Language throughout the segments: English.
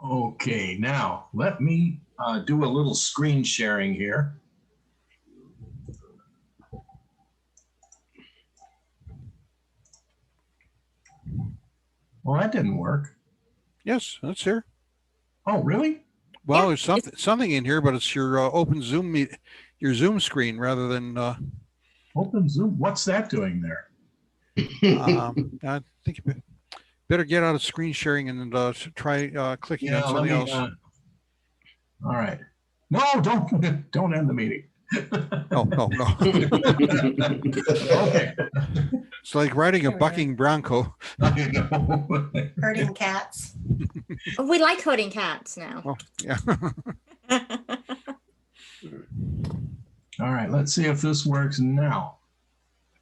Okay, now let me do a little screen sharing here. Well, that didn't work. Yes, that's here. Oh, really? Well, Yeah, there's something in here, but it's your open Zoom your Zoom screen rather than. Open Zoom. What's that doing there? I think you better get out of screen sharing and try clicking on something else. All right. No, don't end the meeting. No. Okay. It's like riding a bucking bronco. I know. Herding cats. we like herding cats now. Oh, yeah. All right, let's see if this works now.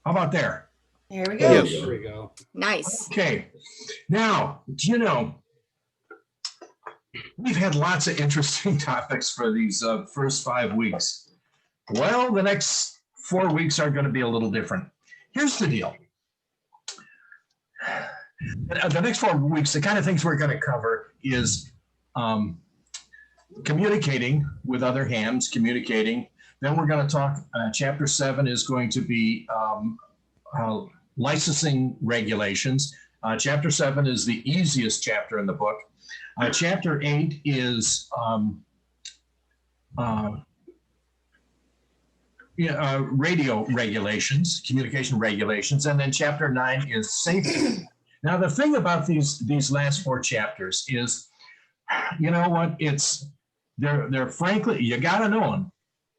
How about there? There we go. Yes. There we go. Nice. Okay. Now, you know, we've had lots of interesting topics for these first 5 weeks. Well, the next 4 weeks are going to be a little different. Here's the deal. The next 4 weeks, the kind of things we're going to cover is communicating with other hams, communicating. Then we're going to talk, chapter 7 is going to be licensing regulations. Chapter 7 is the easiest chapter in the book. Chapter 8 is radio regulations, communication regulations, and then chapter 9 is safety. Now, the thing about these last 4 chapters is, you know what? They're frankly, you gotta know them,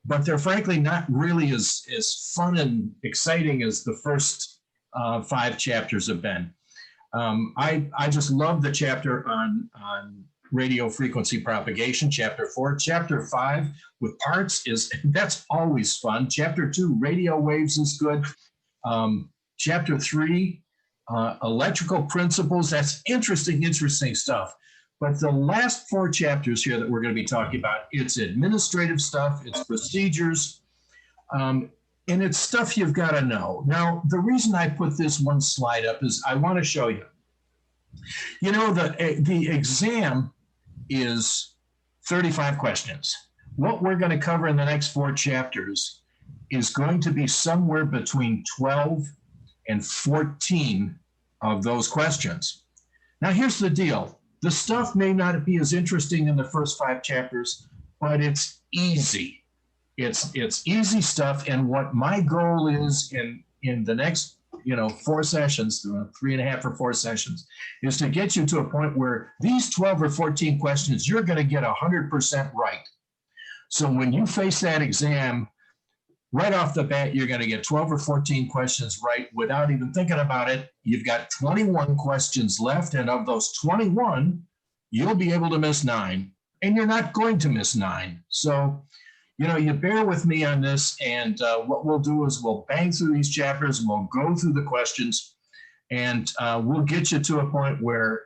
but they're frankly not really as fun and exciting as the first 5 chapters have been. I just love the chapter on radio frequency propagation, chapter 4. Chapter 5 with parts that's always fun. Chapter 2, radio waves is good. Chapter 3, electrical principles, that's interesting stuff. But the last 4 chapters here that we're going to be talking about, it's administrative stuff, it's procedures, and it's stuff you've got to know. Now, the reason I put this one slide up is I want to show you. You know, the exam is 35 questions. What we're going to cover in the next 4 chapters is going to be somewhere between 12 and 14 of those questions. Now, here's the deal. The stuff may not be as interesting in the first 5 chapters, but it's easy. It's easy stuff. And what my goal is in the next 4 sessions, 3.5 or 4 sessions, is to get you to a point where these 12 or 14 questions, you're going to get 100% right. So when you face that exam, right off the bat, you're going to get 12 or 14 questions right without even thinking about it. You've got 21 questions left, and of those 21, you'll be able to miss 9, and you're not going to miss 9. So, you bear with me on this, and what we'll do is we'll bang through these chapters, we'll go through the questions, and we'll get you to a point where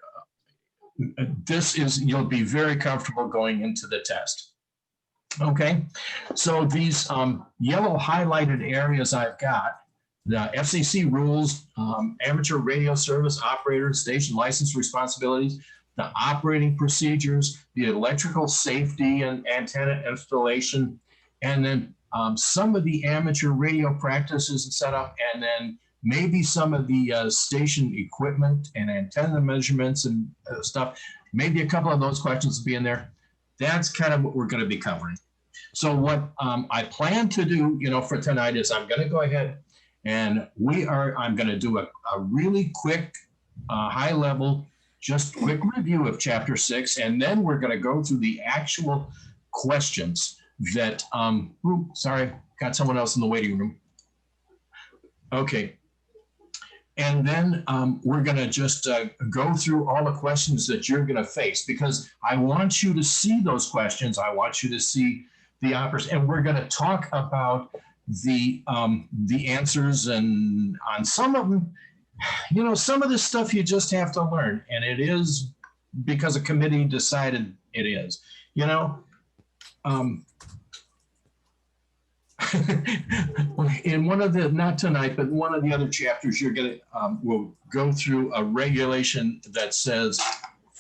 you'll be very comfortable going into the test. Okay, so these yellow highlighted areas I've got, the FCC rules, amateur radio service operators, station license responsibilities, the operating procedures, the electrical safety and antenna installation, and then some of the amateur radio practices and setup, and then maybe some of the station equipment and antenna measurements and stuff. Maybe a couple of those questions will be in there. That's kind of what we're going to be covering. So what I plan to do, for tonight is I'm going to go ahead and I'm going to do a really quick, high level, just quick review of chapter 6. And then we're going to go through the actual questions that, sorry, got someone else in the waiting room. Okay. And then we're going to just go through all the questions that you're going to face, because I want you to see those questions. I want you to see the offers, and we're going to talk about the answers, and on some of them, some of this stuff you just have to learn, and it is because a committee decided it is. In one of the, not tonight, but one of the other chapters, you're going to, we'll go through a regulation that says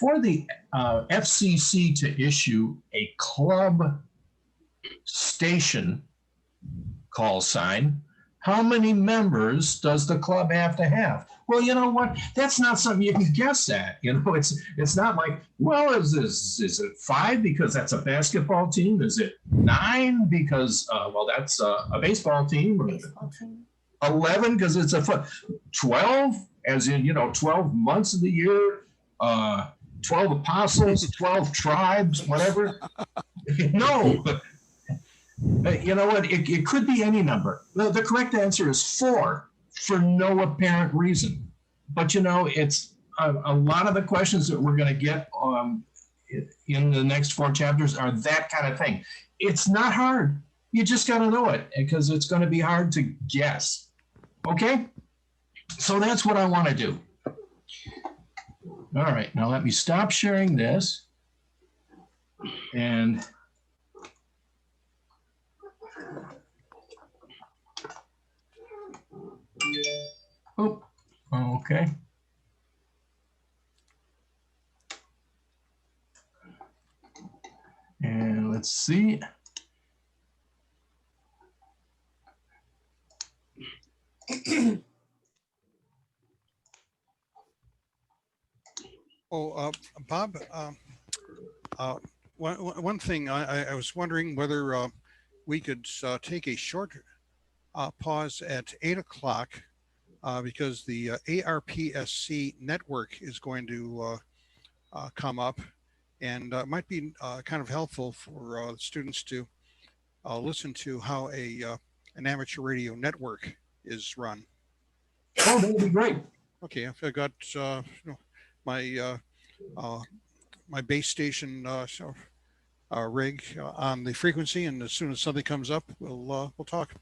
for the FCC to issue a club station call sign, how many members does the club have to have? Well, you know what? That's not something you can guess at. You know, it's not like, well, is it 5 because that's a basketball team? Is it 9 because well, that's a baseball team? Or Baseball team. 11 because it's a 12, as in, you know, 12 months of the year, 12 apostles, 12 tribes, whatever. No. You know what? It could be any number. The correct answer is 4 for no apparent reason. But, you know, it's a lot of the questions that we're going to get in the next 4 chapters are that kind of thing. It's not hard. You just got to know it because it's going to be hard to guess. Okay? So that's what I want to do. All right. Now let me stop sharing this. And oh, okay. And let's see. Oh, Bob, one thing I was wondering whether we could take a short pause at 8 o'clock because the ARPSC network is going to come up, and it might be kind of helpful for students to listen to how an amateur radio network is run. Oh, that would be great. Okay, I've got my my base station rig on the frequency, and as soon as something comes up, we'll talk.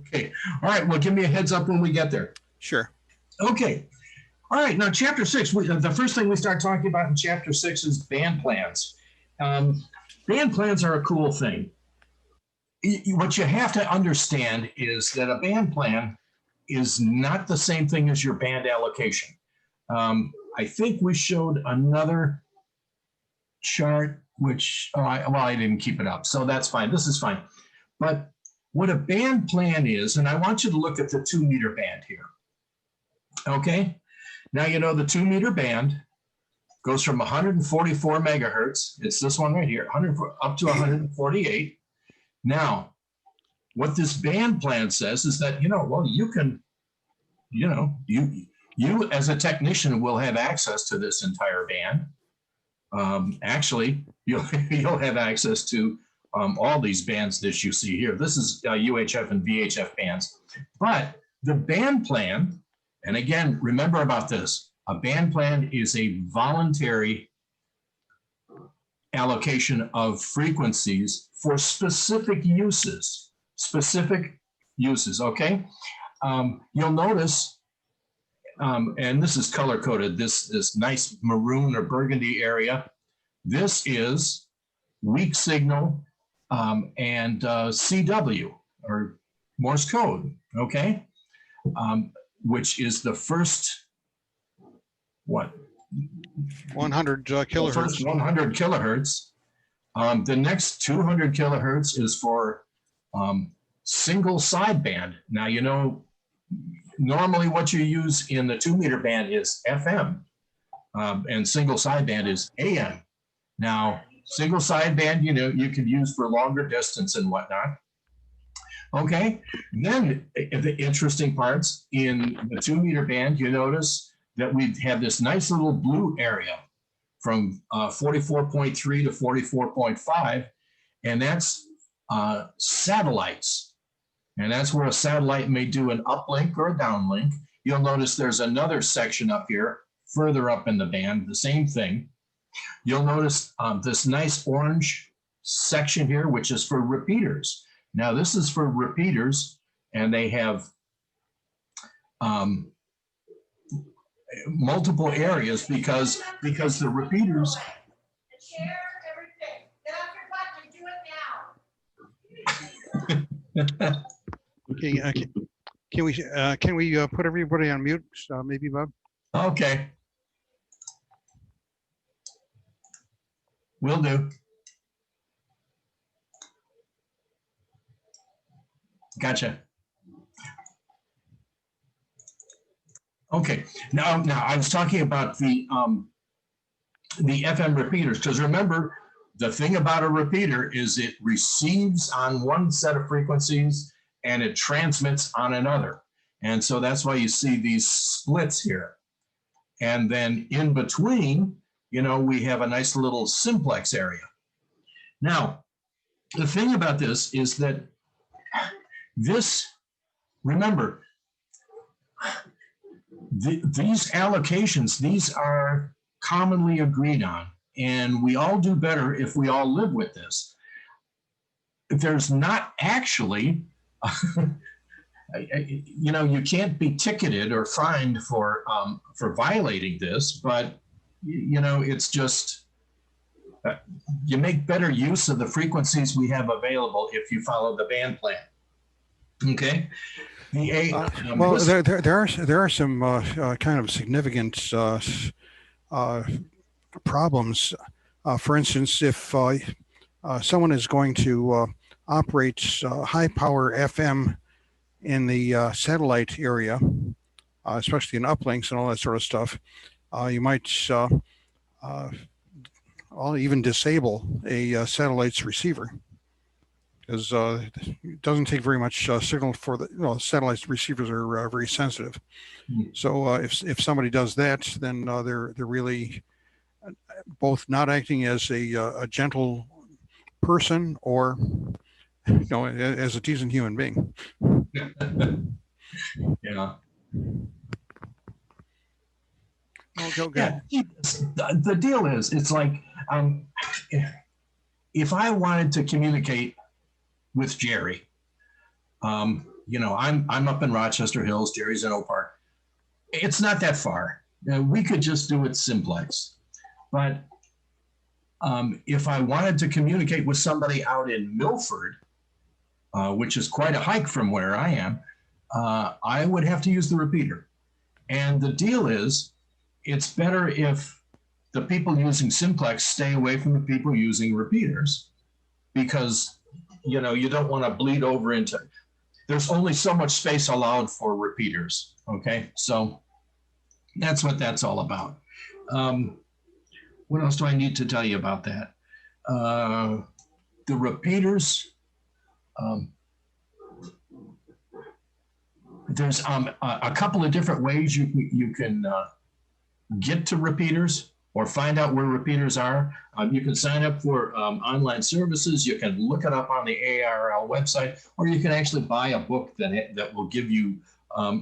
Okay. All right. Well, give me a heads up when we get there. Sure. Okay. All right. Now, chapter 6. The first thing we start talking about in chapter 6 is band plans. Band plans are a cool thing. What you have to understand is that a band plan is not the same thing as your band allocation. I think we showed another chart, which, I didn't keep it up, so that's fine. This is fine. But what a band plan is, and I want you to look at the 2-meter band here. Okay? Now, you know, the 2-meter band goes from 144 megahertz, it's this one right here, up to 148. Now, what this band plan says is that, you know, well, you can, you know, you as a technician will have access to this entire band. Actually, you'll have access to all these bands that you see here. This is UHF and VHF bands. But the band plan, and again, remember about this, a band plan is a voluntary allocation of frequencies for specific uses, okay? You'll notice, and this is color coded, this nice maroon or burgundy area. This is weak signal and CW or Morse code, okay? Which is the first, 100 kilohertz. First 100 kilohertz. The next 200 kilohertz is for single sideband. Now, you know, normally what you use in the 2-meter band is FM, and single sideband is AM. Now, single sideband, you know, you could use for longer distance and whatnot. Okay, and then the interesting parts in the 2-meter band, you notice that we have this nice little blue area from 44.3 to 44.5, and that's satellites. And that's where a satellite may do an uplink or a downlink. You'll notice there's another section up here, further up in the band, the same thing. You'll notice this nice orange section here, which is for repeaters. Now, this is for repeaters, and they have multiple areas because the repeaters. Share everything. Get off your butt and do it now. Okay. Can we put everybody on mute? Maybe, Bob. Okay. Will do. Gotcha. Okay, now I was talking about the FM repeaters, because remember, the thing about a repeater is it receives on one set of frequencies and it transmits on another. And so that's why you see these splits here. And then in between, you know, we have a nice little simplex area. Now, the thing about this is that this, remember, these allocations, these are commonly agreed on, and we all do better if we all live with this. There's not actually, you know, you can't be ticketed or fined for violating this, but you know, it's just you make better use of the frequencies we have available if you follow the band plan. Okay. Well, there are some kind of significant problems. For instance, if someone is going to operate high power FM in the satellite area, especially in uplinks and all that sort of stuff, you might even disable a satellite's receiver, because it doesn't take very much signal for the, satellite receivers are very sensitive. So if somebody does that, then they're really both not acting as a gentle person or, as a decent human being. Yeah. Go ahead. Yeah. The deal is, it's like, if I wanted to communicate with Jerry, you know, I'm up in Rochester Hills, Jerry's in Oak Park. It's not that far. We could just do it simplex. But if I wanted to communicate with somebody out in Milford, which is quite a hike from where I am, I would have to use the repeater. And the deal is, it's better if the people using simplex stay away from the people using repeaters, because, you know, you don't want to bleed over into, there's only so much space allowed for repeaters. Okay, so that's what that's all about. What else do I need to tell you about that? The repeaters, there's a couple of different ways you can get to repeaters or find out where repeaters are. You can sign up for online services. You can look it up on the ARL website, or you can actually buy a book that will give you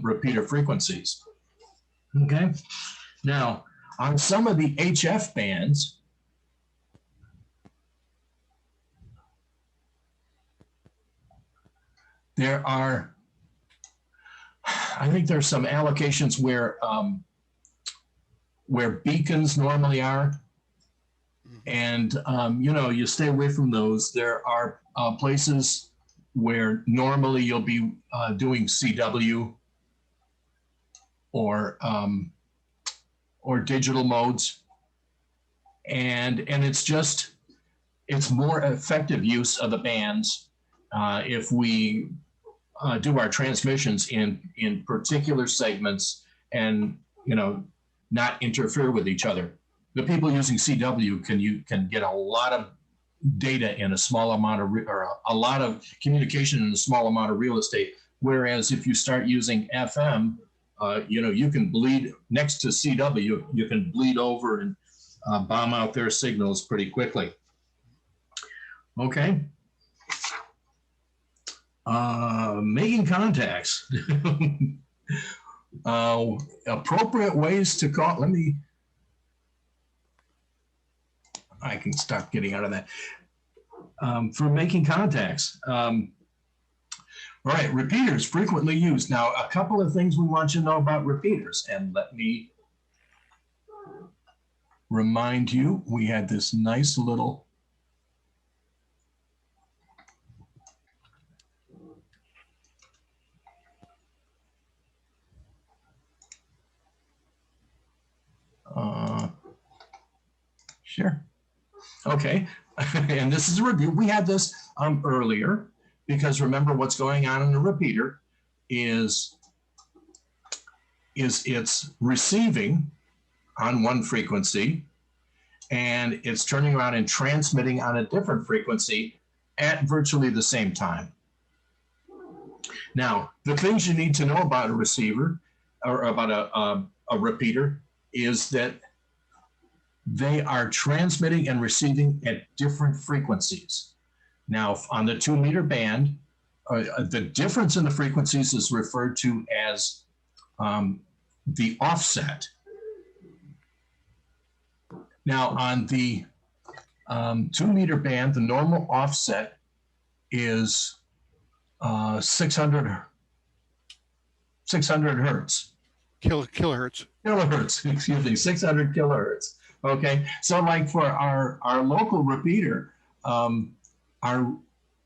repeater frequencies. Okay. Now, on some of the HF bands, there are, I think there's some allocations where beacons normally are. And, you know, you stay away from those. There are places where normally you'll be doing CW or digital modes. And it's more effective use of the bands if we do our transmissions in particular segments and, you know, not interfere with each other. The people using CW can get a lot of data in a small amount of, or a lot of communication in a small amount of real estate. Whereas if you start using FM, you know, you can bleed next to CW, you can bleed over and bomb out their signals pretty quickly. Okay. Making contacts. Appropriate ways to call. I can stop getting out of that. For making contacts. All right, repeaters frequently used. Now, a couple of things we want you to know about repeaters, and let me remind you, we had this nice little sure. Okay, and this is a review. We had this earlier because remember what's going on in the repeater is it's receiving on one frequency and it's turning around and transmitting on a different frequency at virtually the same time. Now, the things you need to know about a receiver or about a repeater is that they are transmitting and receiving at different frequencies. Now, on the 2 meter band, the difference in the frequencies is referred to as the offset. Now, on the 2 meter band, the normal offset is 600 hertz. Kilohertz. Kilohertz, excuse me, 600 kilohertz. Okay, so like for our local repeater,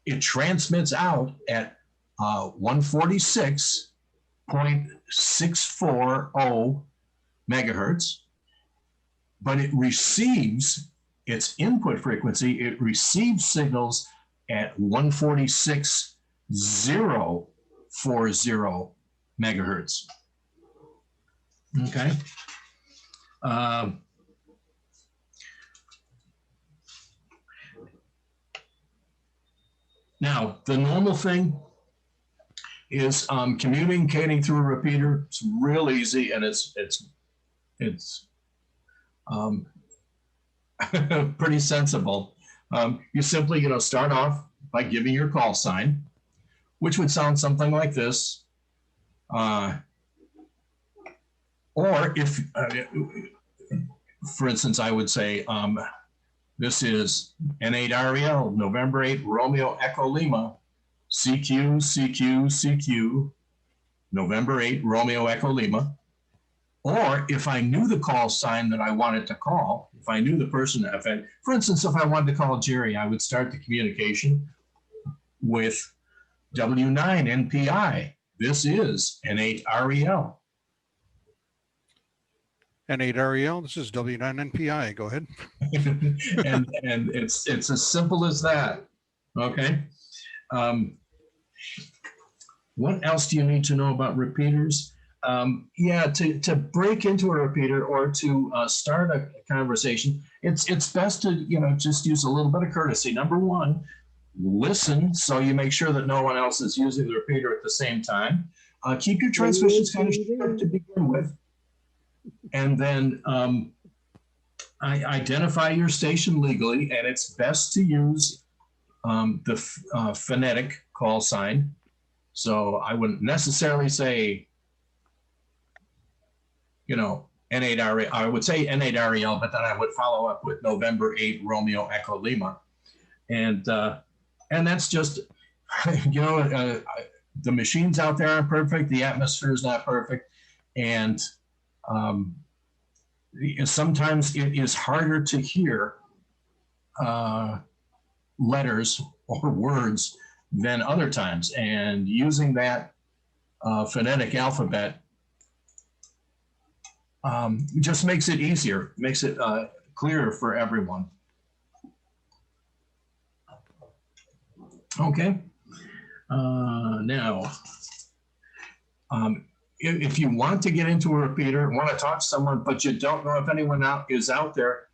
it transmits out at 146.640 megahertz, but it receives its input frequency. It receives signals at 146.040 megahertz. Okay. Now, the normal thing is communicating through a repeater. It's real easy, and it's pretty sensible. You simply, start off by giving your call sign, which would sound something like this. Or if, for instance, I would say, this is N8REL, November 8, Romeo Echo Lima, CQ, CQ, CQ, November 8, Romeo Echo Lima. Or if I knew the call sign that I wanted to call, if I knew the person, for instance, if I wanted to call Jerry, I would start the communication with W9NPI. This is N8REL. N8REL, this is W9NPI. Go ahead. and it's as simple as that. Okay. What else do you need to know about repeaters? To break into a repeater or to start a conversation, it's best to just use a little bit of courtesy. Number one, listen so you make sure that no one else is using the repeater at the same time. Keep your transmissions kind of short to begin with. And then identify your station legally, and it's best to use the phonetic call sign. So I wouldn't necessarily say, N8REL. I would say N8REL, but then I would follow up with November 8 Romeo Echo Lima, and that's just, the machines out there aren't perfect. The atmosphere is not perfect, and sometimes it is harder to hear letters or words than other times. And using that phonetic alphabet just makes it easier, makes it clearer for everyone. Okay. Now, if you want to get into a repeater, want to talk to someone, but you don't know if anyone is out there,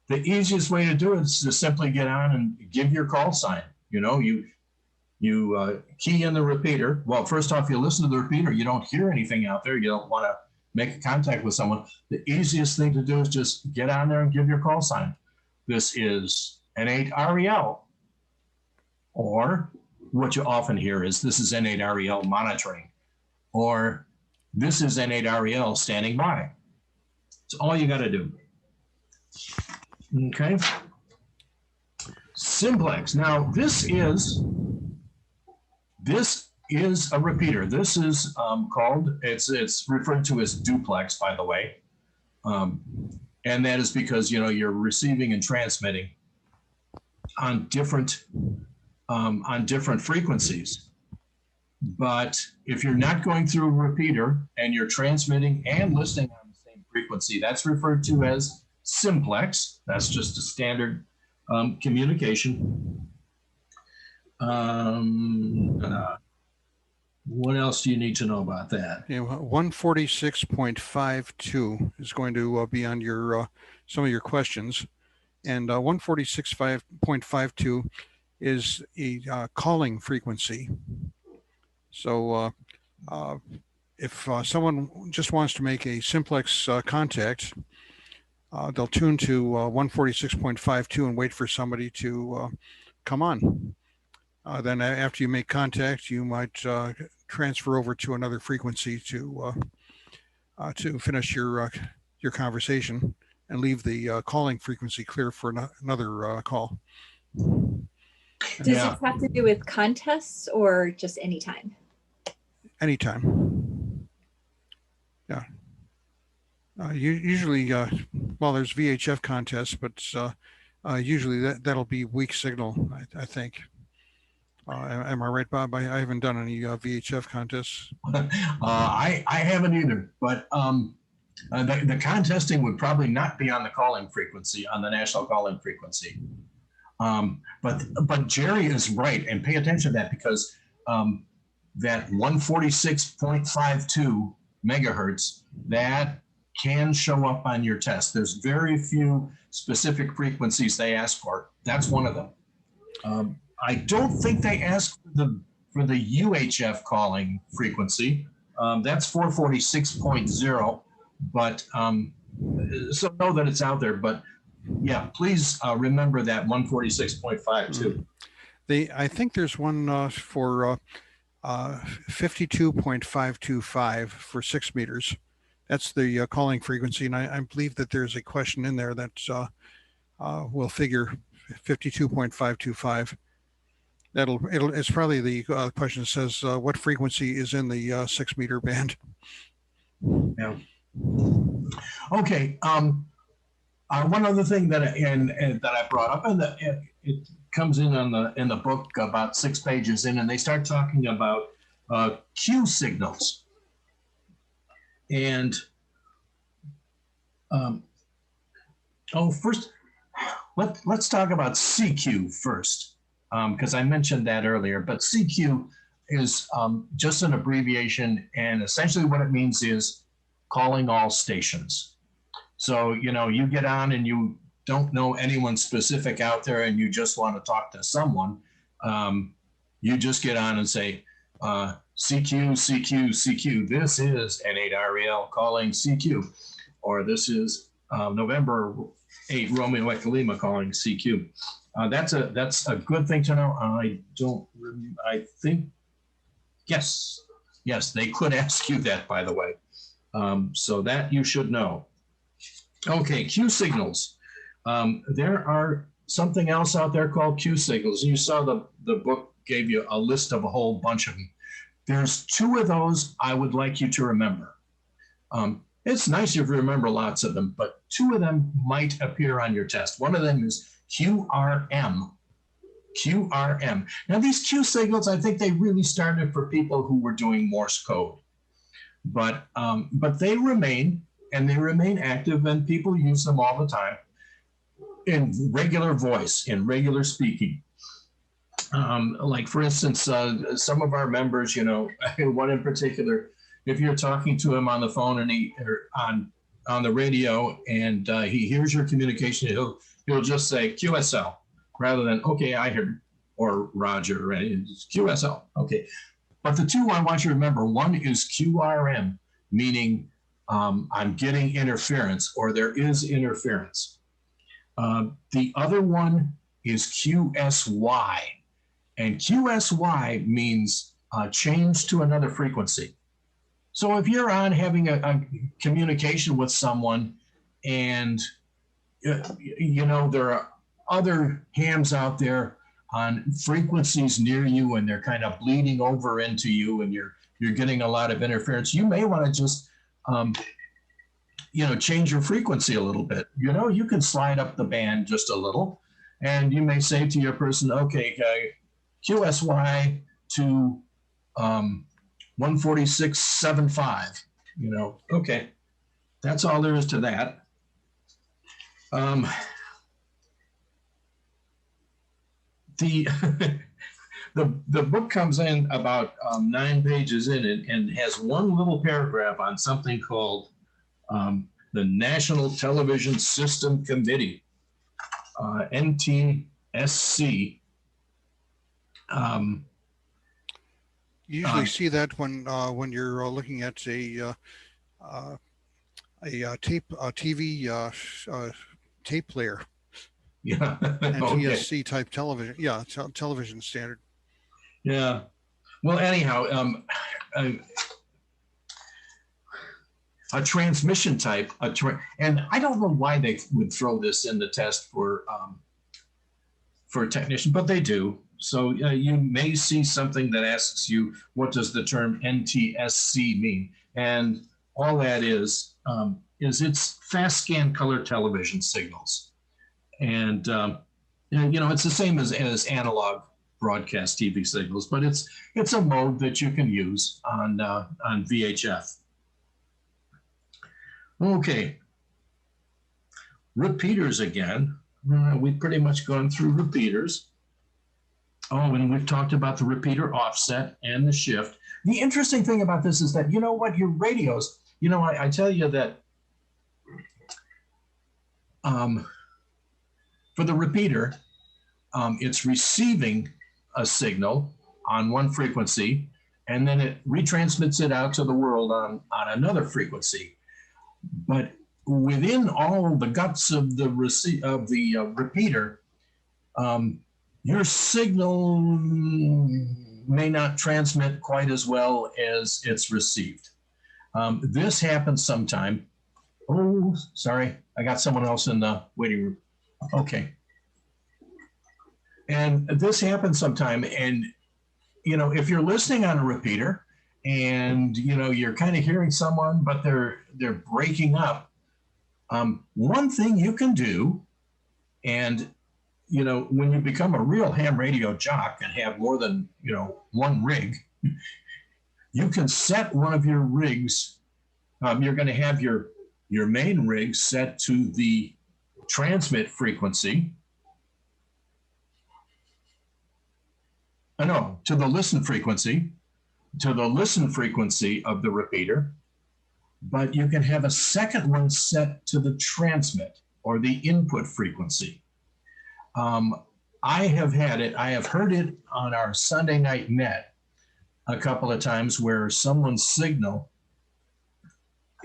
the easiest way to do it is to simply get on and give your call sign. You key in the repeater. Well, first off, you listen to the repeater. You don't hear anything out there. You don't want to make contact with someone. The easiest thing to do is just get on there and give your call sign. This is N8REL. Or what you often hear is this is N8REL monitoring. Or this is N8REL standing by. It's all you got to do. Okay. Simplex. Now this is a repeater. This is called, it's referred to as duplex, by the way. And that is because, you're receiving and transmitting on different frequencies. But if you're not going through a repeater and you're transmitting and listening on the same frequency, that's referred to as simplex. That's just a standard communication. What else do you need to know about that? Yeah, 146.52 is going to be on your some of your questions, and 146.52 is a calling frequency. So if someone just wants to make a simplex contact, they'll tune to 146.52 and wait for somebody to come on. Then after you make contact, you might transfer over to another frequency to finish your conversation and leave the calling frequency clear for another call. Does Yeah. this have to do with contests or just anytime? Anytime. Yeah. Usually, well, there's VHF contests, but usually that'll be weak signal, I think. Am I right, Bob? I haven't done any VHF contests. I haven't either, but the contesting would probably not be on the calling frequency, on the national calling frequency. But Jerry is right, and pay attention to that, because that 146.52 megahertz, that can show up on your test. There's very few specific frequencies they ask for. That's one of them. I don't think they ask for the UHF calling frequency. That's 446.0, but so know that it's out there. But yeah, please remember that 146.52. I think there's one for 52.525 for 6 meters. That's the calling frequency, and I believe that there's a question in there that will figure 52.525. It's probably the question that says what frequency is in the 6 meter band. Yeah. Okay. One other thing that I brought up, and it comes in in the book about 6 pages in, and they start talking about Q signals. And first, let's talk about CQ first, because I mentioned that earlier. But CQ is just an abbreviation, and essentially what it means is calling all stations. So, you get on and you don't know anyone specific out there and you just want to talk to someone, you just get on and say, CQ, CQ, CQ, this is N8REL calling CQ, or this is November 8 Romeo Echo Lima calling CQ. That's a good thing to know. I think, yes, they could ask you that, by the way. So that you should know. Okay, Q signals. There are something else out there called Q signals. You saw the book gave you a list of a whole bunch of them. There's 2 of those I would like you to remember. It's nice if you remember lots of them, but 2 of them might appear on your test. One of them is QRM. QRM. Now these Q signals, I think they really started for people who were doing Morse code, but they remain, and they remain active, and people use them all the time in regular voice, in regular speaking. Like for instance, some of our members, one in particular, if you're talking to him on the phone and on the radio, and he hears your communication, he'll just say QSL rather than okay, I heard, or Roger, right? It's QSL. Okay, but the 2 I want you to remember, one is QRM, meaning I'm getting interference, or there is interference. The other one is QSY. And QSY means change to another frequency. So if you're on having a communication with someone, and there are other hams out there on frequencies near you, and they're kind of bleeding over into you, and you're getting a lot of interference, you may want to just change your frequency a little bit. You can slide up the band just a little, and you may say to your person, okay, QSY to 146.75, okay. That's all there is to that. the the book comes in about 9 pages in it and has one little paragraph on something called the National Television System Committee, NTSC. You usually see that when you're looking at a TV tape player, Yeah. Okay. NTSC type television. Yeah, television standard. Yeah. Well, anyhow, a transmission type, and I don't know why they would throw this in the test for a technician, but they do. So you may see something that asks you, what does the term NTSC mean? And all that is it's fast scan color television signals. And, it's the same as analog broadcast TV signals, but it's a mode that you can use on VHF. Okay. Repeaters again. We've pretty much gone through repeaters. Oh, and we've talked about the repeater offset and the shift. The interesting thing about this is that, your radios, I tell you that for the repeater, it's receiving a signal on one frequency, and then it retransmits it out to the world on another frequency. But within all the guts of the repeater, your signal may not transmit quite as well as it's received. This happens sometime. Oh, sorry, I got someone else in the waiting room. Okay. And this happens sometime, and if you're listening on a repeater and you're kind of hearing someone, but they're breaking up, one thing you can do, and when you become a real ham radio jock and have more than one rig, you can set one of your rigs. You're going to have your main rig set to the transmit frequency. To the listen frequency, of the repeater, but you can have a second one set to the transmit or the input frequency. I have heard it on our Sunday night net a couple of times where someone's signal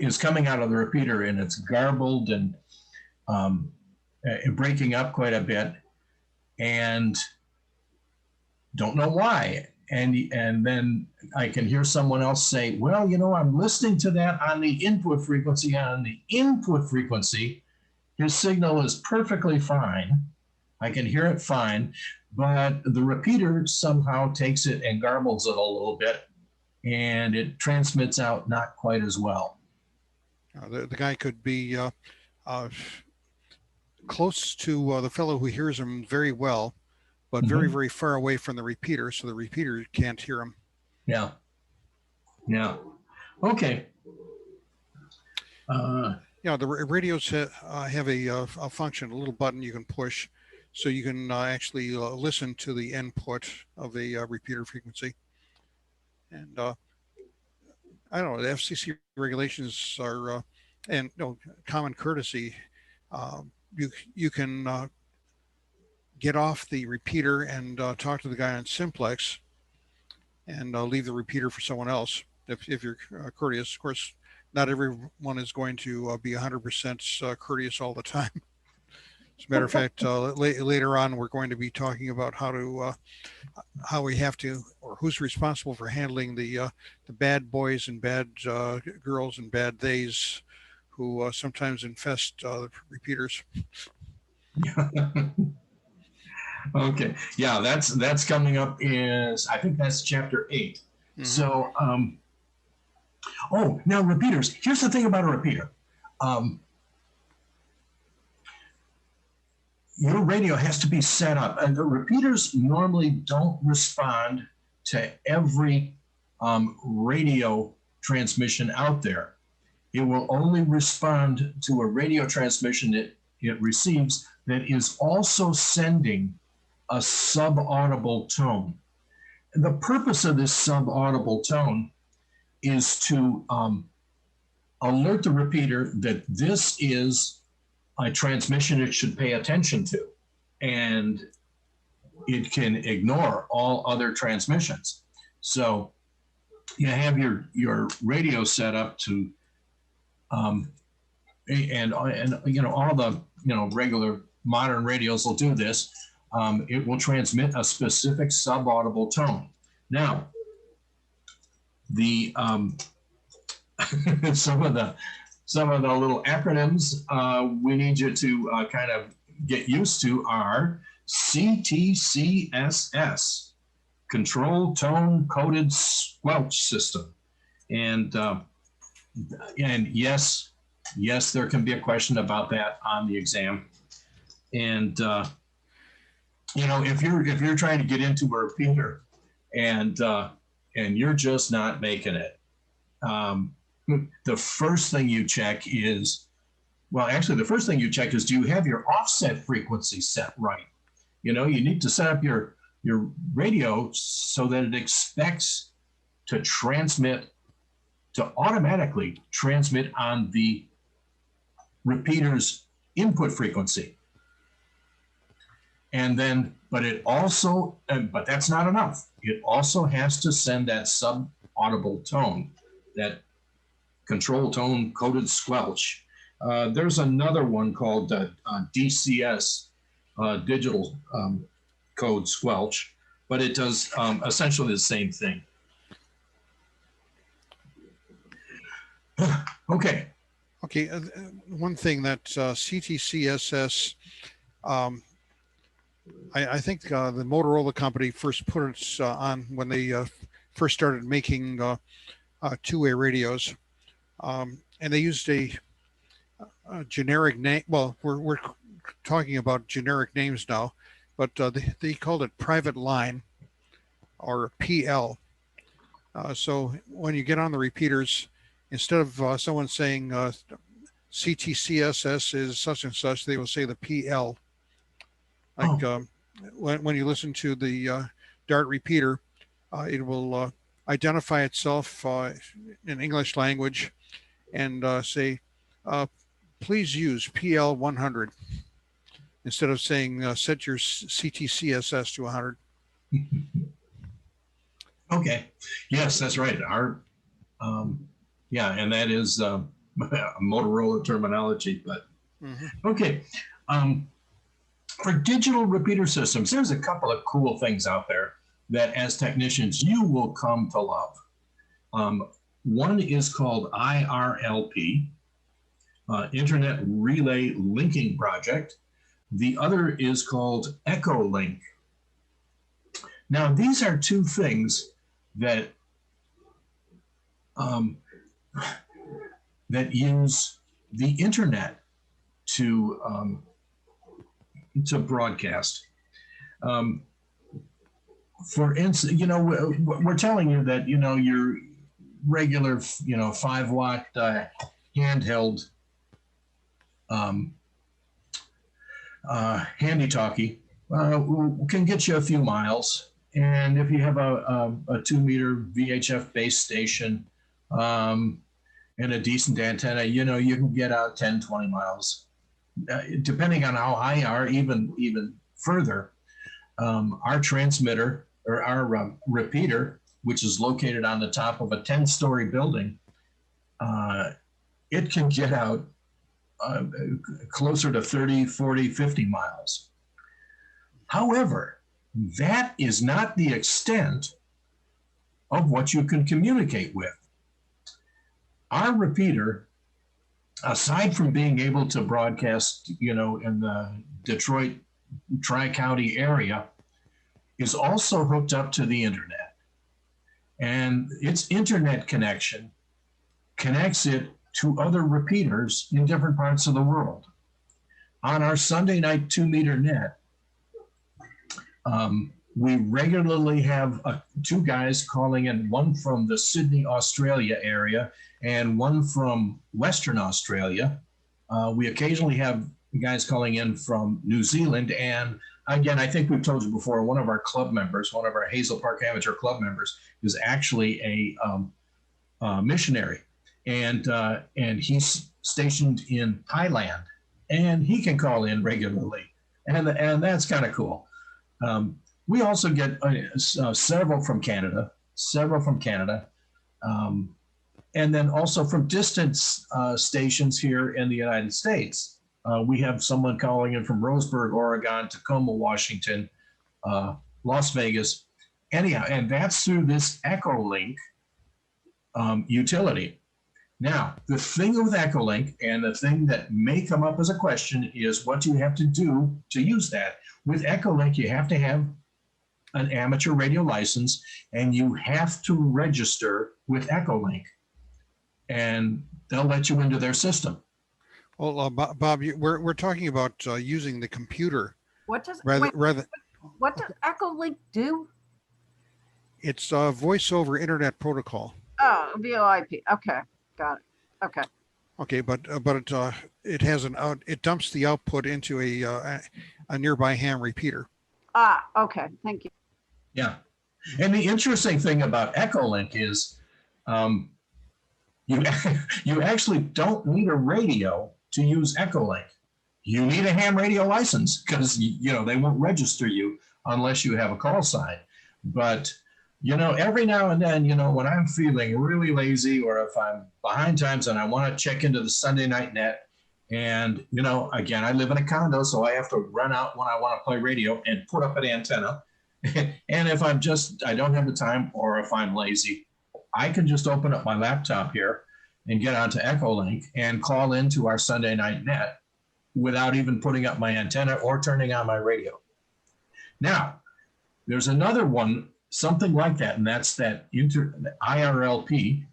is coming out of the repeater and it's garbled and breaking up quite a bit, and don't know why. And then I can hear someone else say, well, I'm listening to that on the input frequency. On the input frequency, his signal is perfectly fine. I can hear it fine, but the repeater somehow takes it and garbles it a little bit, and it transmits out not quite as well. The guy could be close to the fellow who hears him very well, but very, very far away from the repeater, so the repeater can't hear him. Yeah. Okay. The radios have a function, a little button you can push, so you can actually listen to the input of a repeater frequency. And I don't know, the FCC regulations are, and common courtesy. You can get off the repeater and talk to the guy on Simplex, and leave the repeater for someone else if you're courteous. Of course, not everyone is going to be 100% courteous all the time. As a matter of fact, later on, we're going to be talking about how we have to, or who's responsible for handling the bad boys and bad girls and bad theys who sometimes infest the repeaters. Okay. Yeah, that's coming up I think that's chapter 8. Mm-hmm. So, now repeaters. Here's the thing about a repeater. Your radio has to be set up, and the repeaters normally don't respond to every radio transmission out there. It will only respond to a radio transmission that it receives that is also sending a subaudible tone. And the purpose of this subaudible tone is to alert the repeater that this is a transmission it should pay attention to, and it can ignore all other transmissions. So you have your radio set up to, and you know, all the, you know, regular modern radios will do this. It will transmit a specific subaudible tone. Now, the some of the little acronyms we need you to kind of get used to are CTCSS, Control Tone Coded Squelch System, and yes, there can be a question about that on the exam, and you know, if you're trying to get into a repeater and you're just not making it, the first thing you check is, well, actually, the first thing you check is, do you have your offset frequency set right? You know, you need to set up your radio so that it expects to automatically transmit on the repeater's input frequency. And then, but that's not enough. It also has to send that subaudible tone, that control tone coded squelch. There's another one called DCS, digital code squelch, but it does essentially the same thing. Okay. Okay, one thing that CTCSS, I think the Motorola company first put it on when they first started making two-way radios, and they used a generic name. Well, we're talking about generic names now, but they called it private line, or PL. So when you get on the repeaters, instead of someone saying CTCSS is such and such, they will say the PL. Like when you listen to the DART repeater, it will identify itself in English language and say, please use PL 100, instead of saying set your CTCSS to 100. Okay. Yes, that's right. Our yeah, and that is Motorola terminology, but okay. For digital repeater systems, there's a couple of cool things out there that as technicians you will come to love. One is called IRLP, Internet Relay Linking Project. The other is called Echolink. Now, these are two things that that use the internet to broadcast. For instance, you know, we're telling you that, you know, your regular, you know, 5-watt handheld handy talkie can get you a few miles. And if you have a 2-meter VHF base station and a decent antenna, you know, you can get out 10, 20 miles. Depending on how high you are, even further. Our transmitter, or our repeater, which is located on the top of a 10-story building, it can get out closer to 30, 40, 50 miles. However, that is not the extent of what you can communicate with. Our repeater, aside from being able to broadcast, you know, in the Detroit Tri-County area, is also hooked up to the internet. And its internet connection connects it to other repeaters in different parts of the world. On our Sunday night 2-meter net, we regularly have 2 guys calling in, one from the Sydney, Australia area and one from Western Australia. We occasionally have guys calling in from New Zealand. And again, I think we've told you before, one of our club members, one of our Hazel Park Amateur Club members, is actually a missionary, and he's stationed in Thailand, and he can call in regularly, and that's kind of cool. We also get several from Canada, and then also from distance stations here in the United States. We have someone calling in from Roseburg, Oregon, Tacoma, Washington, Las Vegas. Anyhow, and that's through this Echolink utility. Now, the thing with Echolink, and the thing that may come up as a question, is what you have to do to use that. With Echolink, you have to have an amateur radio license, and you have to register with Echolink, and they'll let you into their system. Well, Bob, we're talking about using the computer What does rather. what does Echolink do? It's a voice over internet protocol. Oh, VoIP. Okay, got it. Okay. Okay, but it has it dumps the output into a nearby ham repeater. Ah, okay. Thank you. Yeah. And the interesting thing about Echolink is you actually don't need a radio to use Echolink. You need a ham radio license because, they won't register you unless you have a call sign. But, every now and then, when I'm feeling really lazy, or if I'm behind times and I want to check into the Sunday night net, and, again, I live in a condo, so I have to run out when I want to play radio and put up an antenna. And if I don't have the time, or if I'm lazy, I can just open up my laptop here and get onto Echolink and call into our Sunday night net without even putting up my antenna or turning on my radio. Now, there's another one, something like that, and that's that IRLP,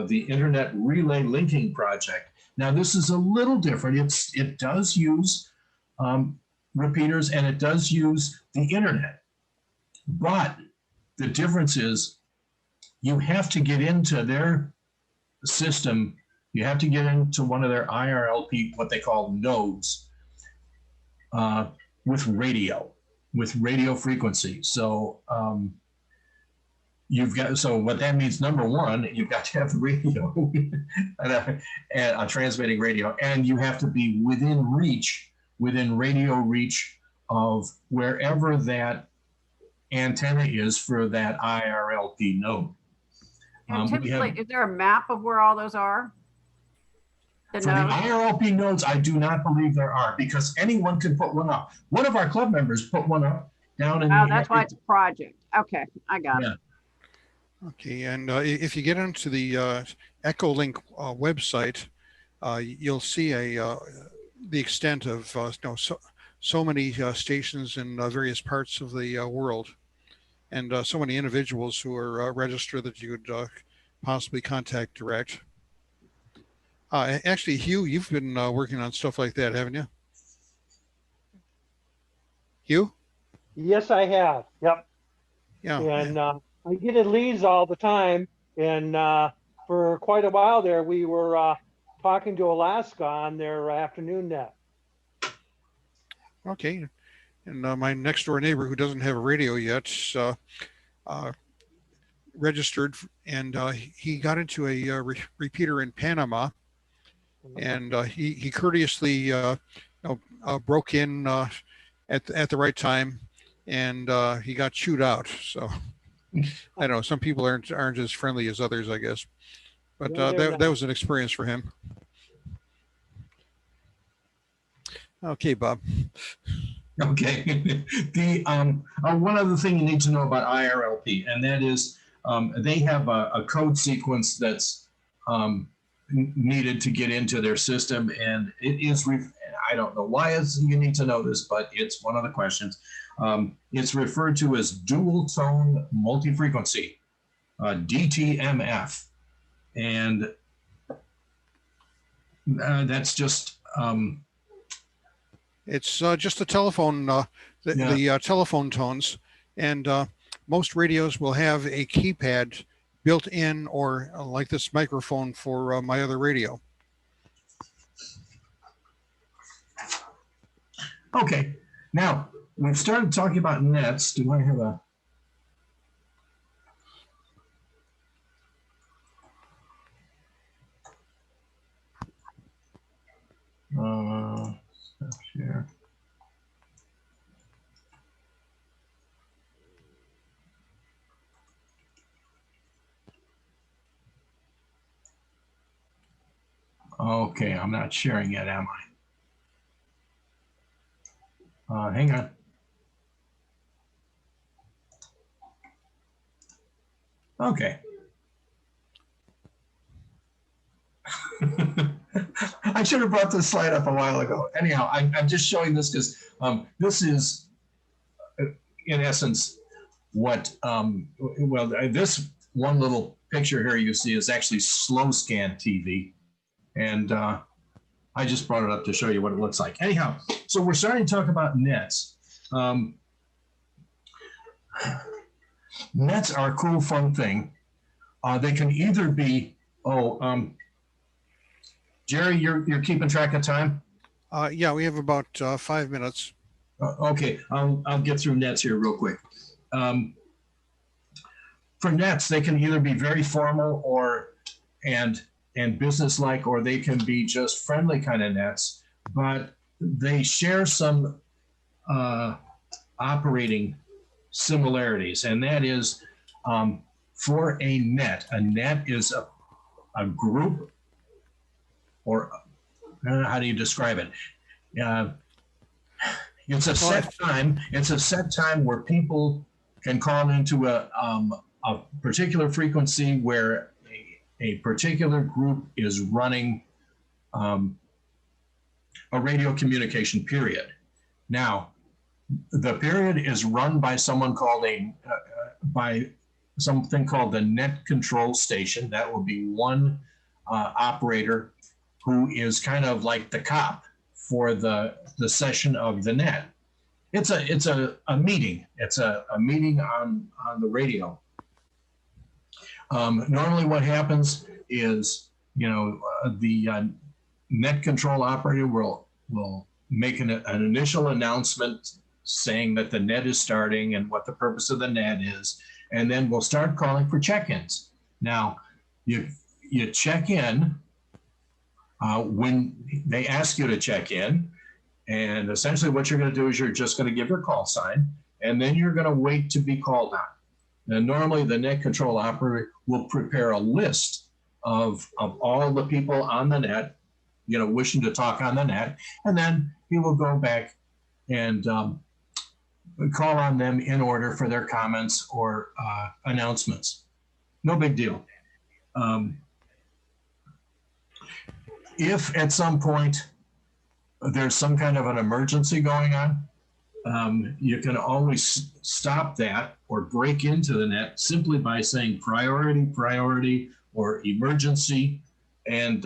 the Internet Relay Linking Project. Now, this is a little different. It does use repeaters, and it does use the internet. But the difference is you have to get into their system. You have to get into one of their IRLP, what they call nodes, with radio frequency. So so what that means, number one, you've got to have the radio and a transmitting radio, and you have to be within radio reach of wherever that antenna is for that IRLP node. And typically, is there a map of where all those are? For the IRLP nodes, I do not believe there are, because anyone can put one up. One of our club members put one up down in Oh, that's why it's a project. Okay, I got it. Okay, and if you get into the Echolink website, you'll see the extent of so many stations in various parts of the world, and so many individuals who are registered that you could possibly contact direct. Actually, Hugh, you've been working on stuff like that, haven't you? Hugh? Yes, I have. Yep. Yeah. And I get at leads all the time. And for quite a while there, we were talking to Alaska on their afternoon net. Okay. And my next door neighbor, who doesn't have a radio yet, registered, and he got into a repeater in Panama, and he courteously broke in at the right time, and he got chewed out. So I don't know. Some people aren't as friendly as others, I guess. But that was an experience for him. Okay, Bob. Okay. The one other thing you need to know about IRLP, and that is they have a code sequence that's needed to get into their system, and it is. I don't know why you need to know this, but it's one of the questions. It's referred to as dual tone multi-frequency, DTMF, and that's just. It's just the telephone, the telephone tones, and most radios will have a keypad built in, or like this microphone for my other radio. Okay, now we've started talking about nets. Do I have a? Stop share. Okay, I'm not sharing yet, am I? Hang on. Okay. I should have brought this slide up a while ago. Anyhow, I'm just showing this because this is, in essence, what, this one little picture here you see is actually slow scan TV. And I just brought it up to show you what it looks like. Anyhow, so we're starting to talk about nets. Nets are a cool, fun thing. They can either be, Jerry, you're keeping track of time? Yeah, we have about 5 minutes. Okay, I'll get through nets here real quick. For nets, they can either be very formal and business-like, or they can be just friendly kind of nets, but they share some operating similarities, and that is for a net is a group, or how do you describe it? It's a set time. It's a set time where people can call into a particular frequency where a particular group is running a radio communication period. Now, the period is run by someone called by something called the net control station. That will be one operator who is kind of like the cop for the session of the net. It's a meeting. It's a meeting on the radio. Normally what happens is, the net control operator will make an initial announcement saying that the net is starting and what the purpose of the net is, and then we'll start calling for check-ins. Now, you check in when they ask you to check in, and essentially what you're going to do is you're just going to give your call sign, and then you're going to wait to be called on. And normally the net control operator will prepare a list of all the people on the net, wishing to talk on the net, and then he will go back and call on them in order for their comments or announcements. No big deal. If at some point there's some kind of an emergency going on, you can always stop that or break into the net simply by saying priority, or emergency. And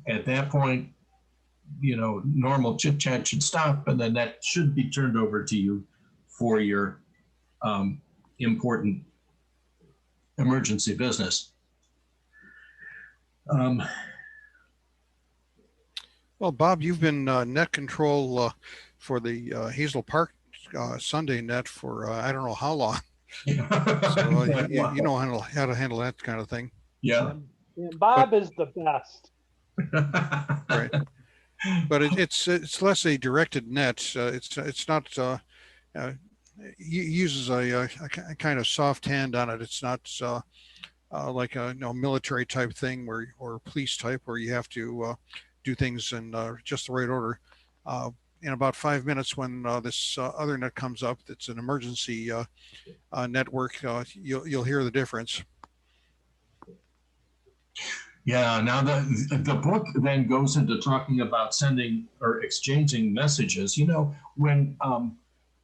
at that point, normal chit chat should stop, and the net should be turned over to you for your important emergency business. Well, Bob, you've been net control for the Hazel Park Sunday net for I don't know how long. So you know how to handle that kind of thing. Yeah. Bob is the best. Right. But it's less a directed net. It's not. He uses a kind of soft hand on it. It's not like a military type thing or police type where you have to do things in just the right order. In about 5 minutes, when this other net comes up, that's an emergency network, you'll hear the difference. Yeah. Now the book then goes into talking about sending or exchanging messages. When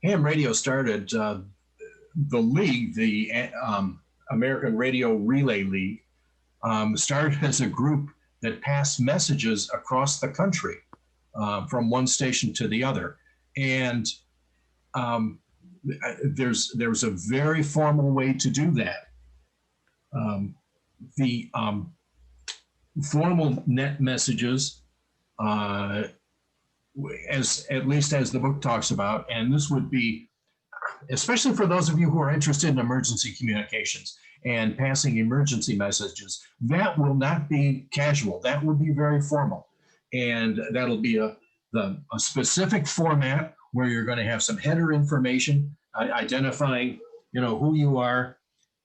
ham radio started, the league, the American Radio Relay League, started as a group that passed messages across the country from one station to the other. And there's a very formal way to do that. The formal net messages as at least as the book talks about, and this would be especially for those of you who are interested in emergency communications and passing emergency messages, that will not be casual. That will be very formal. And that'll be a specific format where you're going to have some header information identifying, who you are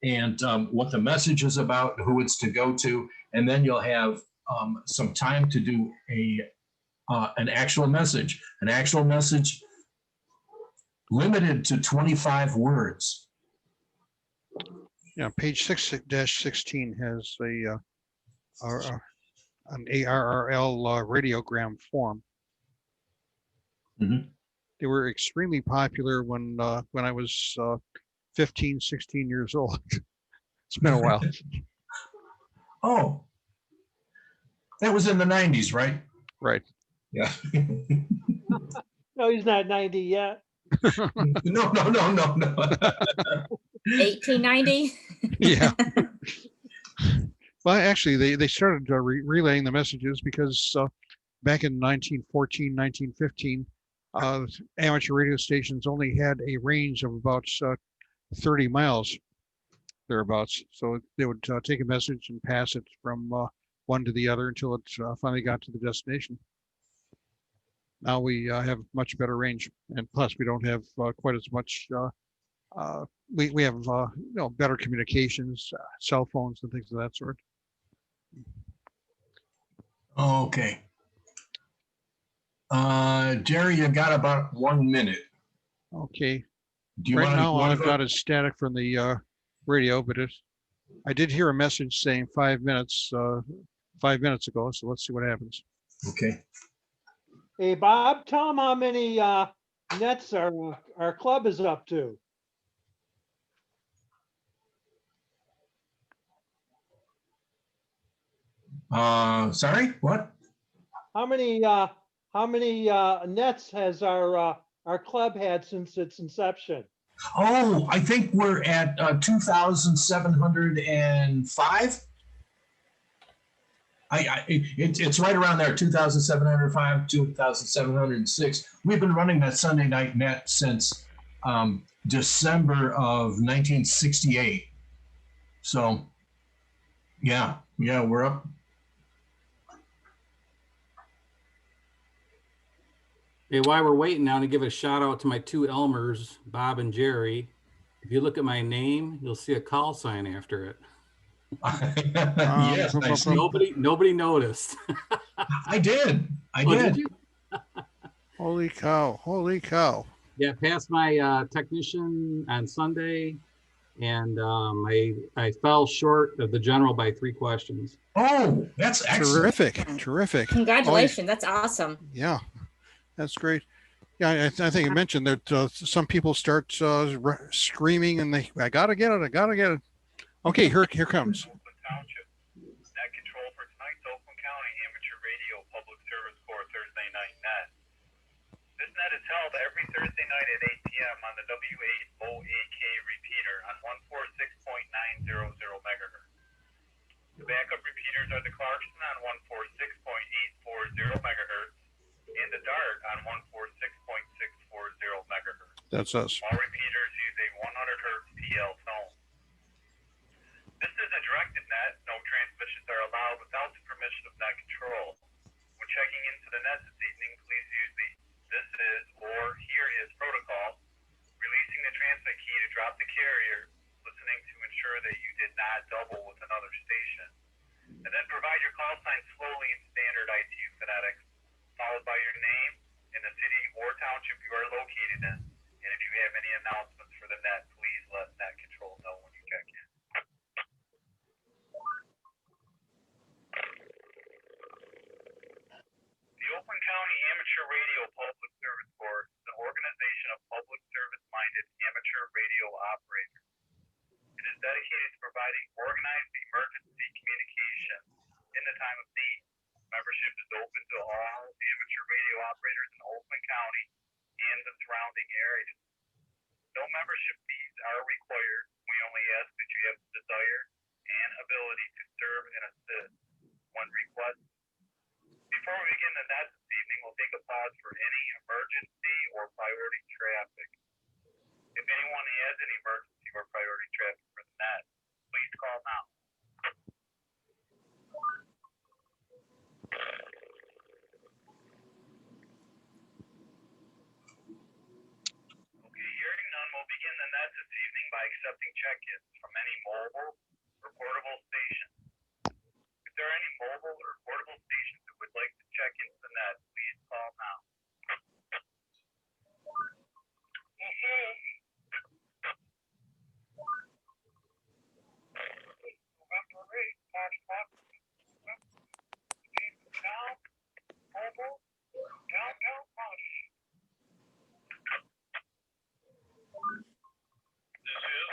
and what the message is about, who it's to go to. And then you'll have some time to do an actual message. An actual message limited to 25 words. Yeah, page 6-16 has an ARRL radiogram form. Mhm. They were extremely popular when I was 15, 16 years old. It's been a while. Oh, that was in the 90s, right? Right. Yeah. No, he's not 90 yet. No. 1890. Yeah. Well, actually, they started relaying the messages because back in 1914, 1915, amateur radio stations only had a range of about 30 miles, thereabouts. So they would take a message and pass it from one to the other until it finally got to the destination. Now we have much better range, and plus we don't have quite as much. We have better communications, cell phones, and things of that sort. Okay. Jerry, you got about 1 minute. Okay. Do you Right want now, all I've to got is static from the radio, but I did hear a message saying 5 minutes 5 minutes ago. So let's see what happens. Okay. Hey, Bob, tell him how many nets our club is up to. Sorry, what? How many nets has our club had since its inception? Oh, I think we're at 2,705. It's right around there, 2,705, 2,706. We've been running that Sunday night net since December of 1968. So, yeah, we're up. Hey, while we're waiting now, to give a shout out to my two Elmers, Bob and Jerry. If you look at my name, you'll see a call sign after it. Yes, I see. Nobody noticed. I did. Did you? Holy cow. Yeah, passed my technician on Sunday, and I fell short of the general by 3 questions. Oh, that's excellent. Terrific. Congratulations. That's awesome. Yeah, that's great. Yeah, I think I mentioned that some people start screaming and I gotta get it. Okay, here comes. Oakland Township. Net control for tonight's Oakland County Amateur Radio Public Service Corps Thursday night net. This net is held every Thursday night at 8 p.m. on the W8OAK repeater on 146.900 megahertz. The backup repeaters are the Clarkson on 146.840 megahertz and the Dart on 146.640 megahertz. That's us. All repeaters use a 100 hertz PL tone. This is a directed net. No transmissions are allowed without the permission of net control. When checking into the net this evening, please use the "this is" or "here is" protocol, releasing the transmit key to drop the carrier, listening to ensure that you did not double with another station, and then provide your call sign slowly in standard ITU phonetics, followed by your name and the city or township you are located in. And if you have any announcements for the net, please let net control know when you check in. The Oakland County Amateur Radio Public Service Corps is an organization of public service-minded amateur radio operators. It is dedicated to providing organized emergency communication in the time of need. Membership is open to all amateur radio operators in Oakland County and the surrounding areas. No membership fees are required. We only ask that you have the desire and ability to serve and assist when requested. Before we begin the net this evening, we'll take a pause for any emergency or priority traffic. If anyone has any emergency or priority traffic for the net, please call now. Okay, hearing none, we'll begin the net this evening by accepting check-ins from any mobile or portable station. If there are any mobile or portable stations that would like to check into the net, please call now. November 8th, mobile, downtown County. This is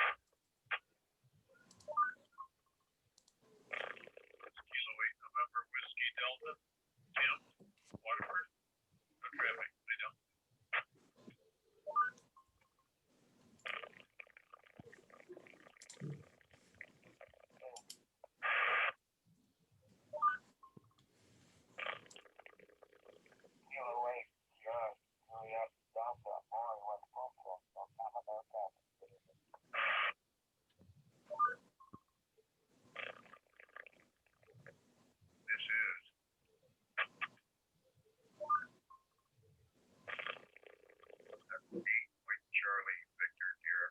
Kilo 8 November Whiskey Delta, Tim, Waterford, no traffic, I don't. Kilo 8, yes, hurry up, Delta, boy, what's Oakland, no time about that. This is White Charlie Victor here.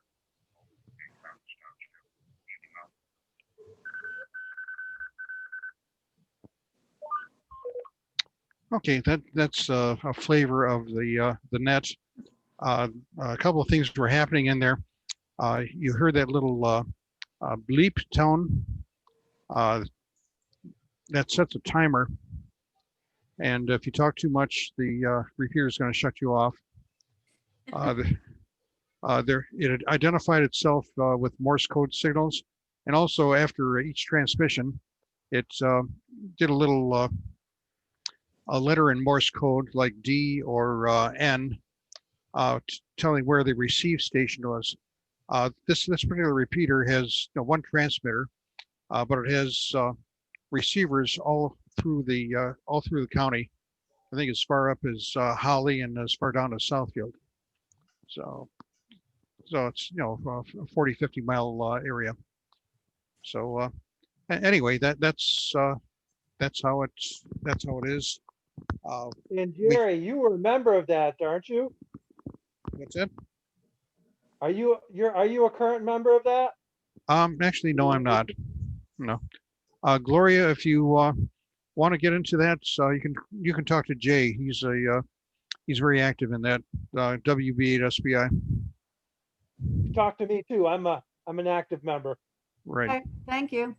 Okay, that's a flavor of the net. A couple of things were happening in there. You heard that little bleep tone. That sets a timer, and if you talk too much, the repeater is going to shut you off. It identified itself with Morse code signals, and also after each transmission, it did a little a letter in Morse code like D or N, telling where the receive station was. This particular repeater has one transmitter, but it has receivers all through the county. I think as far up as Holly and as far down as Southfield. So it's a 40, 50 mile area. So anyway, that's how it is. And Jerry, you were a member of that, aren't you? What's that? Are you a current member of that? Actually, no, I'm not. No. Gloria, if you want to get into that, you can talk to Jay. He's very active in that WB8SBI. Talk to me too. I'm an active member. Right. Okay, thank you.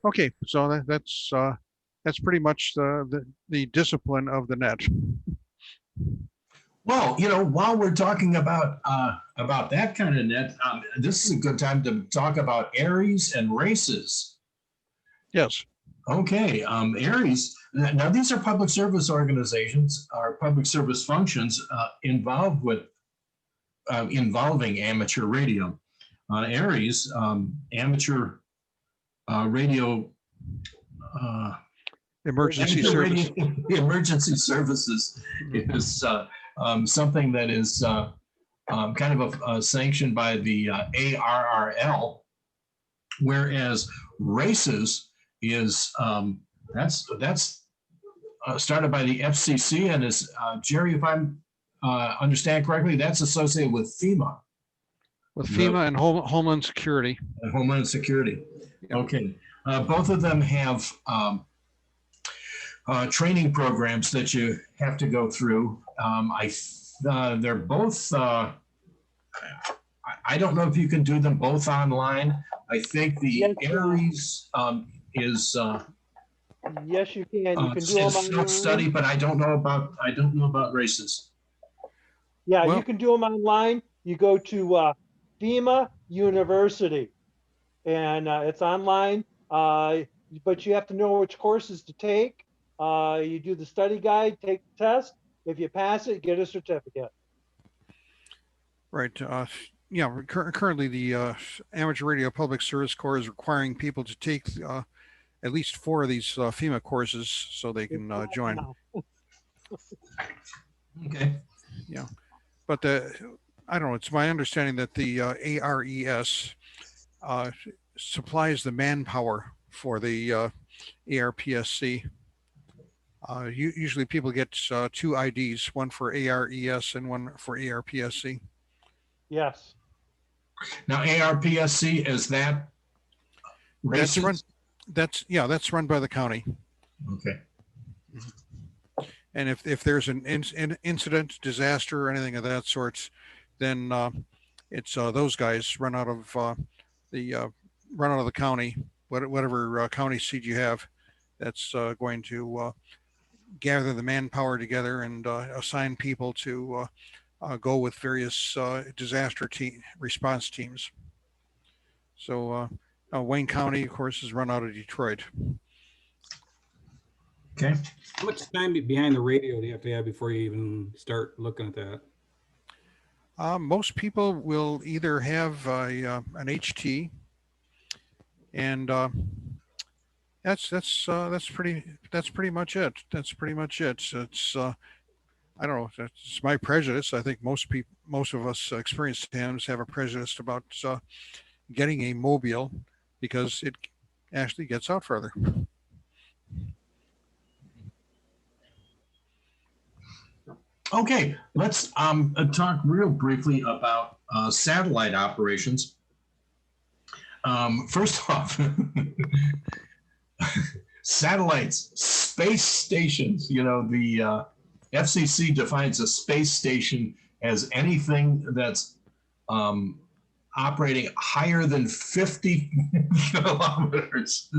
Okay, so that's pretty much the discipline of the net. Well, while we're talking about that kind of net, this is a good time to talk about Aries and races. Yes. Okay, Aries. Now, these are public service organizations, or public service functions involving amateur radio. Aries, amateur radio. Emergency service. Emergency services is something that is kind of sanctioned by the ARRL, whereas races is that's started by the FCC and is Jerry, if I'm understand correctly, that's associated with FEMA. With FEMA and Homeland Security. Homeland Security. Yep. Okay. Both of them have training programs that you have to go through. They're both, I don't know if you can do them both online. I think the Yes, Aries is Yes, you can. You can do them online. self-study, but I don't know about races. Yeah, Well- you can do them online. You go to FEMA University, and it's online. But you have to know which courses to take. You do the study guide, take the test. If you pass it, get a certificate. Right. Currently the Amateur Radio Public Service Corps is requiring people to take at least 4 of these FEMA courses so they can join. Now. Okay. But I don't know. It's my understanding that the ARES supplies the manpower for the ARPSC. Usually people get 2 IDs, one for ARES and one for ARPSC. Yes. Now, ARPSC, is that That's run. races? That's run by the county. Okay. And if there's an incident, disaster, or anything of that sort, then it's those guys run out of the county, whatever county seat you have, that's going to gather the manpower together and assign people to go with various disaster response teams. So Wayne County, of course, is run out of Detroit. Okay. How much time behind the radio do you have to have before you even start looking at that? Most people will either have an HT, and that's pretty much it. That's pretty much it. It's I don't know. It's my prejudice. I think most of us experienced hams have a prejudice about getting a mobile because it actually gets out further. Okay, let's talk real briefly about satellite operations. First off, satellites, space stations. You know, the FCC defines a space station as anything that's operating higher than 50 kilometers.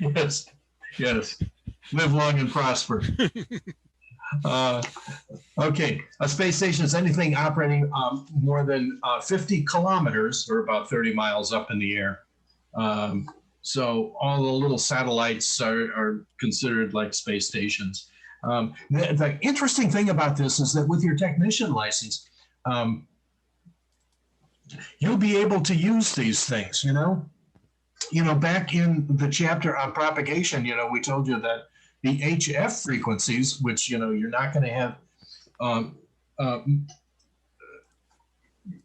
Yes. Live long and prosper. Okay, a space station is anything operating more than 50 kilometers, or about 30 miles up in the air. So all the little satellites are considered like space stations. The interesting thing about this is that with your technician license, you'll be able to use these things, you know, back in the chapter on propagation, we told you that the HF frequencies, which, you're not going to have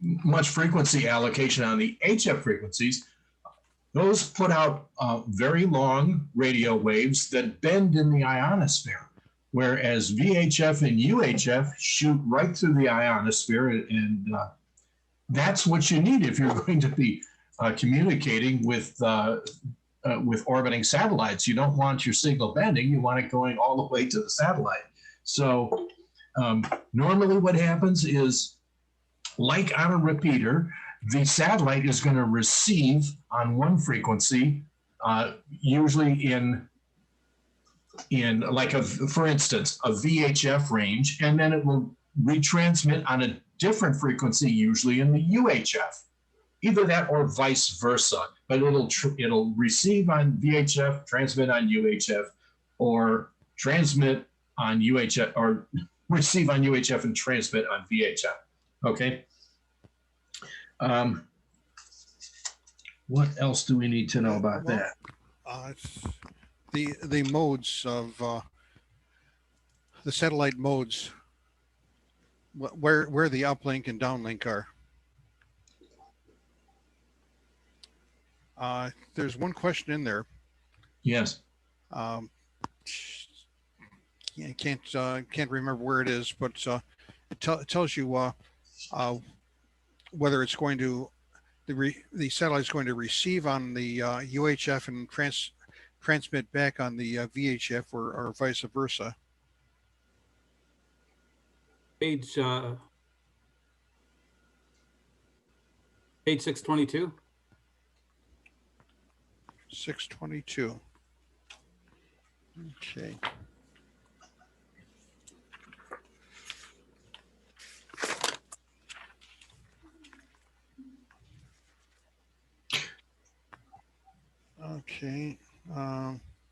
much frequency allocation on the HF frequencies, those put out very long radio waves that bend in the ionosphere, whereas VHF and UHF shoot right through the ionosphere, and that's what you need if you're going to be communicating with orbiting satellites. You don't want your signal bending. You want it going all the way to the satellite. So normally what happens is, like on a repeater, the satellite is going to receive on one frequency, usually in like for instance, a VHF range, and then it will retransmit on a different frequency, usually in the UHF. Either that or vice versa, but it'll receive on VHF, transmit on UHF, or transmit on UHF, or receive on UHF and transmit on VHF. Okay. What else do we need to know about that? The modes of the satellite modes, where the uplink and downlink are. There's one question in there. Yes. Can't remember where it is, but it tells you whether it's going to the satellite's going to receive on the UHF and transmit back on the VHF, or vice versa. Page 622. 622. Okay. Okay.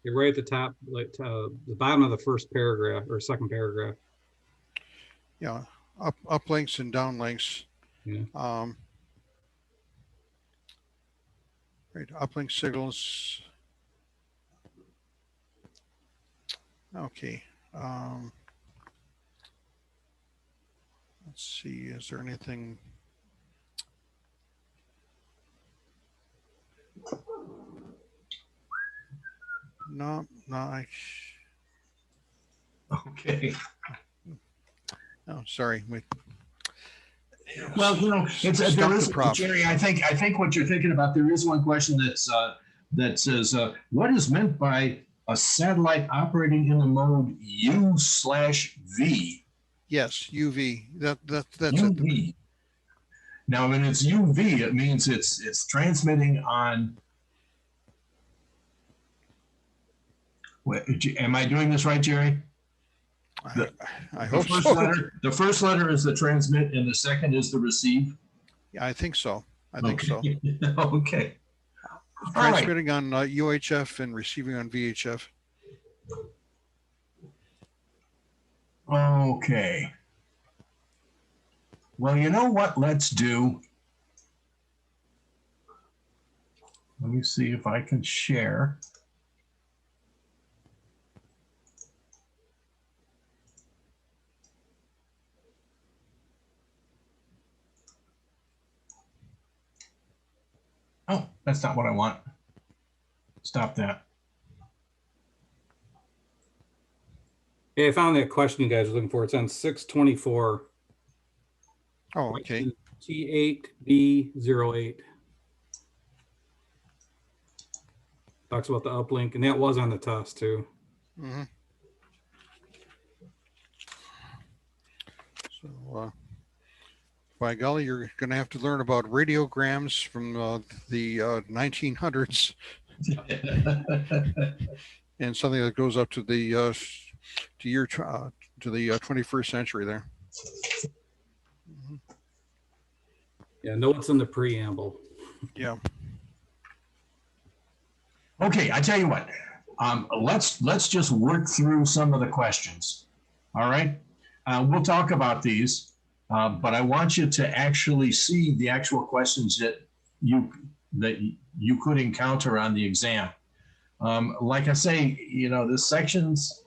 You're right at the top, like the bottom of the first paragraph or second paragraph. Yeah, uplinks and downlinks. Yeah. Right, uplink signals. Okay. Let's see, is there anything? No, Okay. oh, sorry. Well, it's there Stump is, the prop. Jerry. I think what you're thinking about. There is one question that says, what is meant by a satellite operating in the mode U/V? Yes, UV. That's it. UV. Now, when it's UV, it means it's transmitting on. Wait, am I doing this right, Jerry? I hope first so. The first letter is the transmit, and the second is the receive. Yeah, I think so. I think so. Okay. All right. Transmitting on UHF and receiving on VHF. Okay. Well, you know what? Let's do. Let me see if I can share. Oh, that's not what I want. Stop that. Hey, I found that question you guys were looking for. It's on 624. Oh, okay. T8B08. Talks about the uplink, and that was on the test too. Mm-hmm. So, by golly, you're going to have to learn about radiograms from the 1900s and something that goes up to the to the 21st century there. Mm-hmm. Yeah, know what's in the preamble. Yeah. Okay, I tell you what. Let's just work through some of the questions. All right, we'll talk about these, but I want you to actually see the actual questions that you could encounter on the exam. Like I say, this section's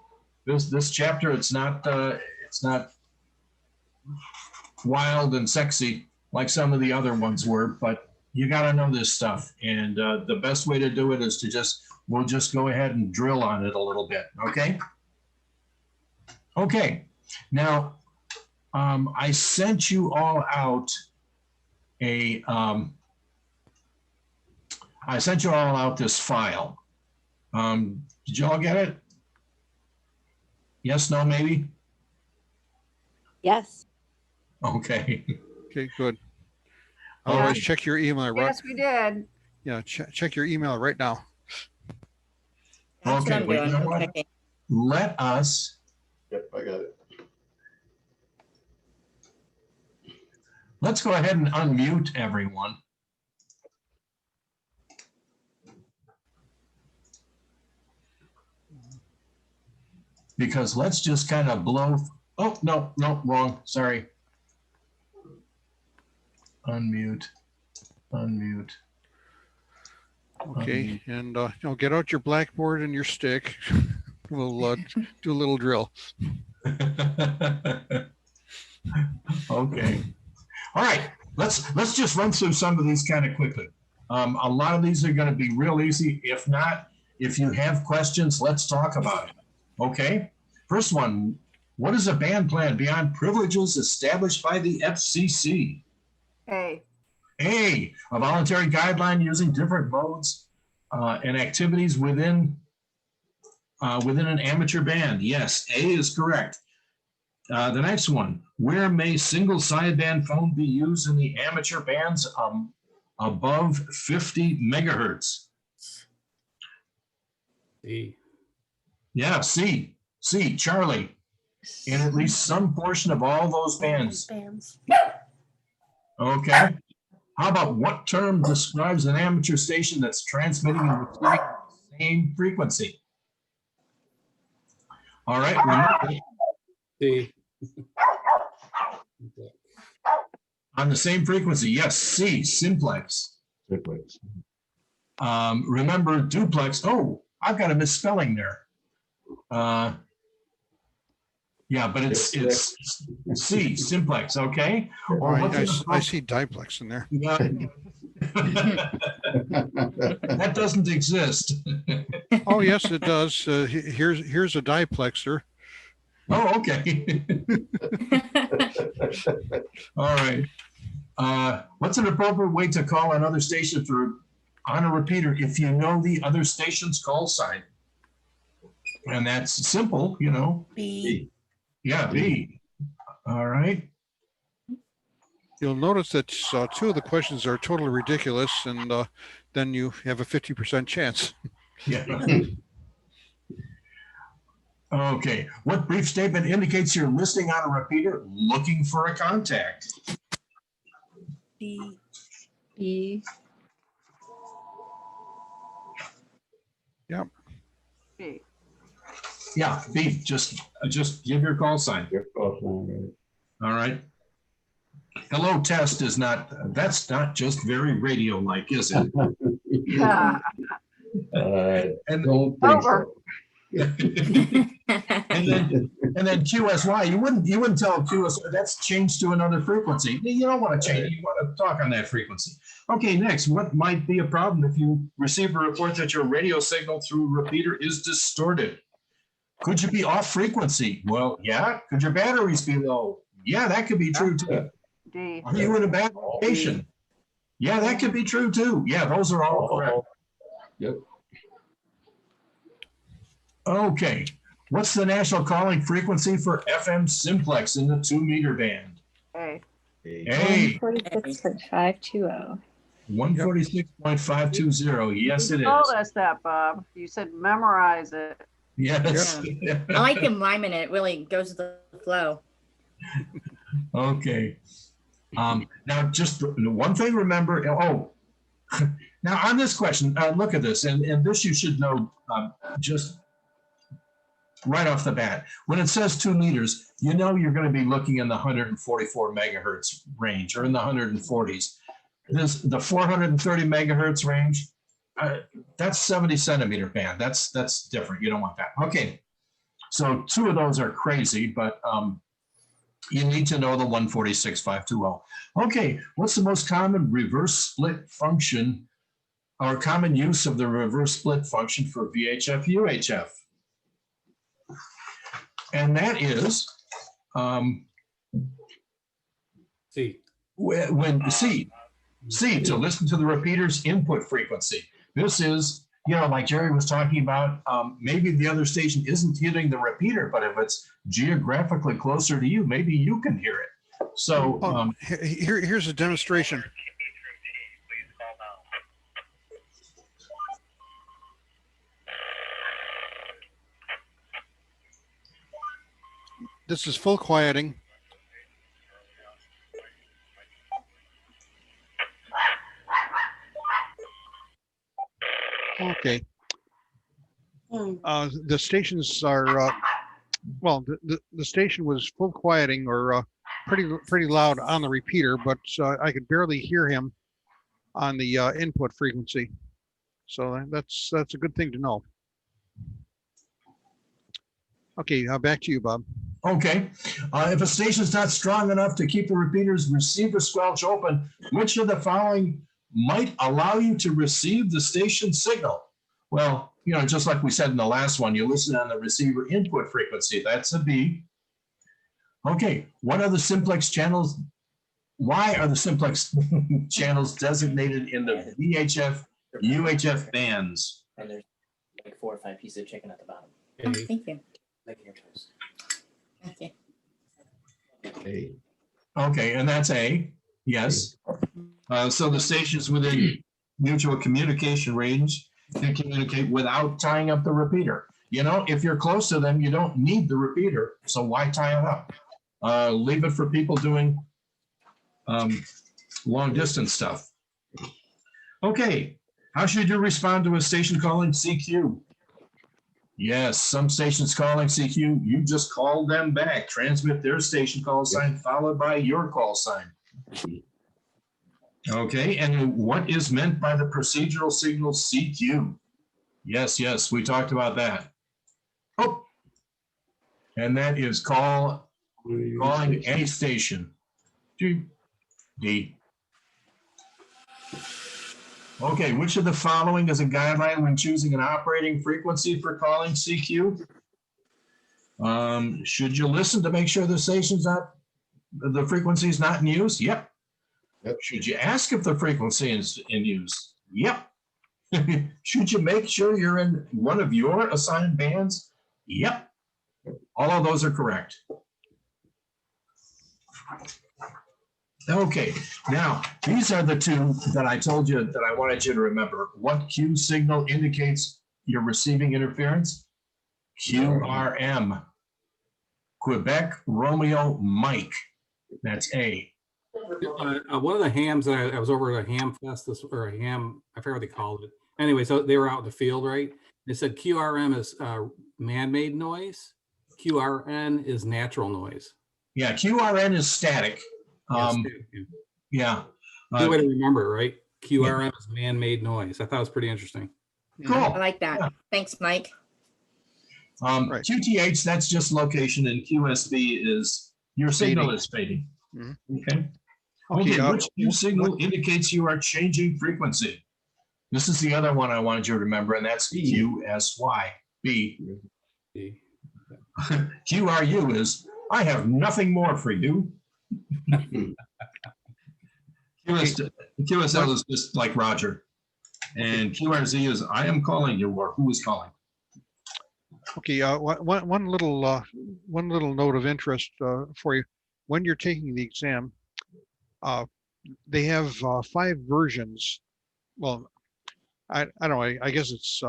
this chapter. It's not wild and sexy like some of the other ones were, but you got to know this stuff. And the best way to do it is we'll just go ahead and drill on it a little bit. Okay. Okay. Now, I sent you all out this file. Did you all get it? Yes, no, maybe? Yes. Okay. Okay, good. Otherwise, check your email. Yes, we did. Yeah, check your email right now. That's Okay, what I'm doing. you know I'm what? checking. Let us. Yep, I got it. Let's go ahead and unmute everyone. Because let's just kind of blow. Oh, no, wrong. Sorry. Unmute. Okay, and get out your blackboard and your stick. We'll do a little drill. Okay. All right. Let's just run through some of these kind of quickly. A lot of these are going to be real easy. If not, if you have questions, let's talk about it. Okay. First one. What is a band plan beyond privileges established by the FCC? Hey. A voluntary guideline using different modes and activities within an amateur band. Yes, A is correct. The next one, where may single sideband phone be used in the amateur bands above 50 megahertz? C. Yeah, C, Charlie. In at least some portion of all those bands. Okay. How about what term describes an amateur station that's transmitting and receiving the same frequency? All right. Remember, C. on the same frequency. Yes, C, simplex. Simplex. Remember duplex. Oh, I've got a misspelling there. Yeah, but it's C, simplex, okay? Oh, Or what's an I see diplex in there. Yeah. That doesn't exist. Oh, yes, it does. Here's a diplexer. Oh, okay. All right. What's an appropriate way to call another station on a repeater if you know the other station's call sign? And that's simple, you know. B. Yeah, B. All right. You'll notice that two of the questions are totally ridiculous, and then you have a 50% chance. Yeah. Okay. What brief statement indicates you're listening on a repeater looking for a contact? B. B. Yep. B. Yeah, B. Just give your call sign. Your call sign, right? All right. Hello, test is not. That's not just very radio-like, is it? And Don't think Over. so. and then QSY, you wouldn't tell QSY that's changed to another frequency. You don't want to change. You want to talk on that frequency. Okay, next, what might be a problem if you receive a report that your radio signal through repeater is distorted? Could you be off frequency? Well, yeah. Could your batteries be low? Yeah, that could be true too. D. Are you in a bad location? Yeah, that could be true too. Yeah, those are all correct. Yep. Okay, what's the national calling frequency for FM simplex in the 2-meter band? A. A, 146.520. 146.520. Yes, it You told is. us that, Bob. You said memorize it. Yes. I like him rhyming it. It really goes with the flow. Okay. Now, just one thing, remember, now on this question, look at this, and this you should know just right off the bat. When it says 2 meters, you know you're going to be looking in the 144 megahertz range or in the 140s. The 430 megahertz range, that's 70 centimeter band. That's different. You don't want that. Okay. So 2 of those are crazy, but you need to know the 146.520. Okay, what's the most common reverse split function or common use of the reverse split function for VHF, UHF? And that is C. when C, to listen to the repeater's input frequency. This is, like Jerry was talking about, maybe the other station isn't hitting the repeater, but if it's geographically closer to you, maybe you can hear it. So Here's a demonstration. Please call now. This is full quieting. Okay. The stations are, the station was full quieting or pretty loud on the repeater, but I could barely hear him on the input frequency. So that's a good thing to know. Okay, back to you, Bob. okay, if a station's not strong enough to keep the repeater's receiver squelch open, which of the following might allow you to receive the station signal? Well, just like we said in the last one, you listen on the receiver input frequency. That's a B. Okay, what are the simplex channels? Why are the simplex channels designated in the VHF, UHF bands? And there's like 4 or 5 pieces of chicken at the bottom. Oh, thank you. Making your toast. Thank you. A. Okay, and that's A, yes. So the stations within mutual communication range can communicate without tying up the repeater. If you're close to them, you don't need the repeater, so why tie it up? Leave it for people doing long distance stuff. Okay, how should you respond to a station calling CQ? Yes, some stations calling CQ, you just call them back, transmit their station call sign followed by your call sign. Okay, and what is meant by the procedural signal CQ? Yes, we talked about that. Oh, And that is calling any station. D. Okay, which of the following is a guideline when choosing an operating frequency for calling CQ? Should you listen to make sure the frequency is not in use? Yep. Should you ask if the frequency is in use? Yep. Should you make sure you're in one of your assigned bands? Yep. All of those are correct. Okay, now these are the two that I told you that I wanted you to remember. What Q signal indicates you're receiving interference? QRM. Quebec Romeo Mike. That's A. One of the hams that I was over at a ham fest, or a ham, I forget what they called it. Anyway, so they were out in the field, right? They said QRM is man-made noise. QRN is natural noise. Yeah, QRN is static. Yeah. Good way to remember, right? QRM is man-made noise. I thought it was pretty interesting. Cool. I like that. Yeah. Thanks, Mike. Right. QTH, that's just location, and QSB is your signal is fading. Okay. Okay, which Q signal indicates you are changing frequency? This is the other one I wanted you to remember, and that's QSY. B. QRU is, I have nothing more for you. QSL is just like Roger. And QRZ is, I am calling you, or who is calling? Okay, one little note of interest for you. When you're taking the exam, they have 5 versions. Well, I don't know, I guess it's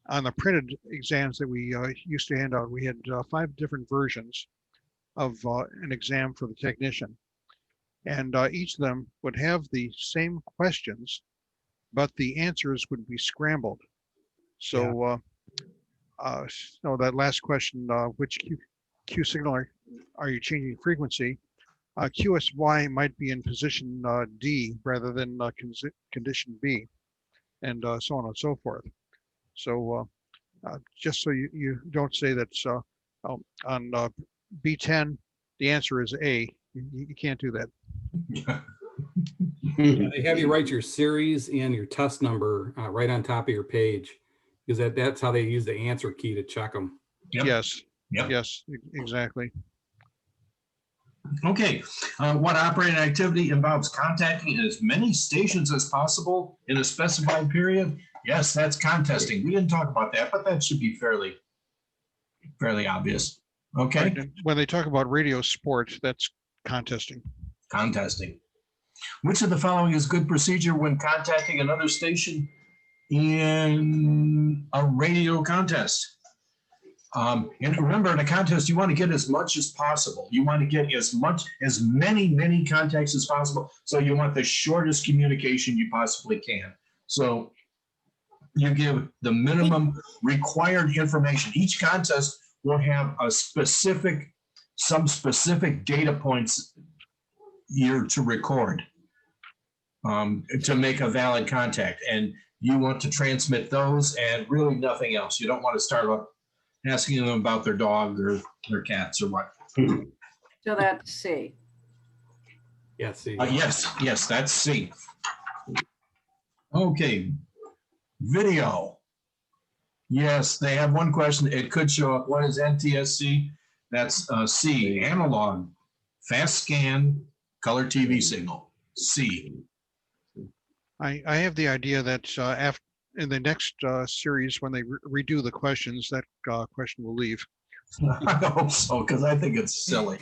on the printed exams that we used to hand out, we had 5 different versions of an exam for the technician. And each of them would have the same questions, but the answers would be scrambled. So, so that last question, which Q signal are you changing frequency? QSY might be in position D rather than condition B, and so on and so forth. So just so you don't say that on B10, the answer is A. You can't do that. They have you write your series and your test number right on top of your page, because that's how they use the answer key to check them. Yep. Yes. Yep. Yes, exactly. Okay, what operating activity involves contacting as many stations as possible in a specified period? Yes, that's contesting. We didn't talk about that, but that should be fairly obvious. Okay. Right. And when they talk about radio sports, that's contesting. Contesting. Which of the following is good procedure when contacting another station in a radio contest? And remember, in a contest, you want to get as much as possible. You want to get as many contacts as possible. So you want the shortest communication you possibly can. So you give the minimum required information. Each contest will have some specific data points you're to record to make a valid contact. And you want to transmit those and really nothing else. You don't want to start up asking them about their dog or their cats or what. So that's C. Yeah, C. Yes, that's C. Okay, video. Yes, they have one question. It could show up. What is NTSC? That's C, analog, fast scan, color TV signal, C. I have the idea that after in the next series, when they redo the questions, that question will leave. I hope so, because I think it's silly.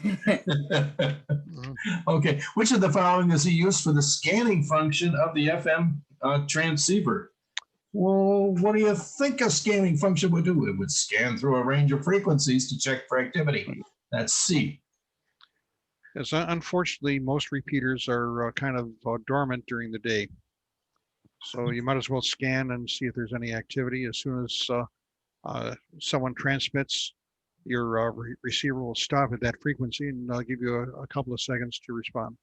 Okay, which of the following is used for the scanning function of the FM transceiver? Well, what do you think a scanning function would do? It would scan through a range of frequencies to check for activity. That's C. Yes, unfortunately, most repeaters are kind of dormant during the day. So you might as well scan and see if there's any activity. As soon as someone transmits, your receiver will stop at that frequency and give you a couple of seconds to respond.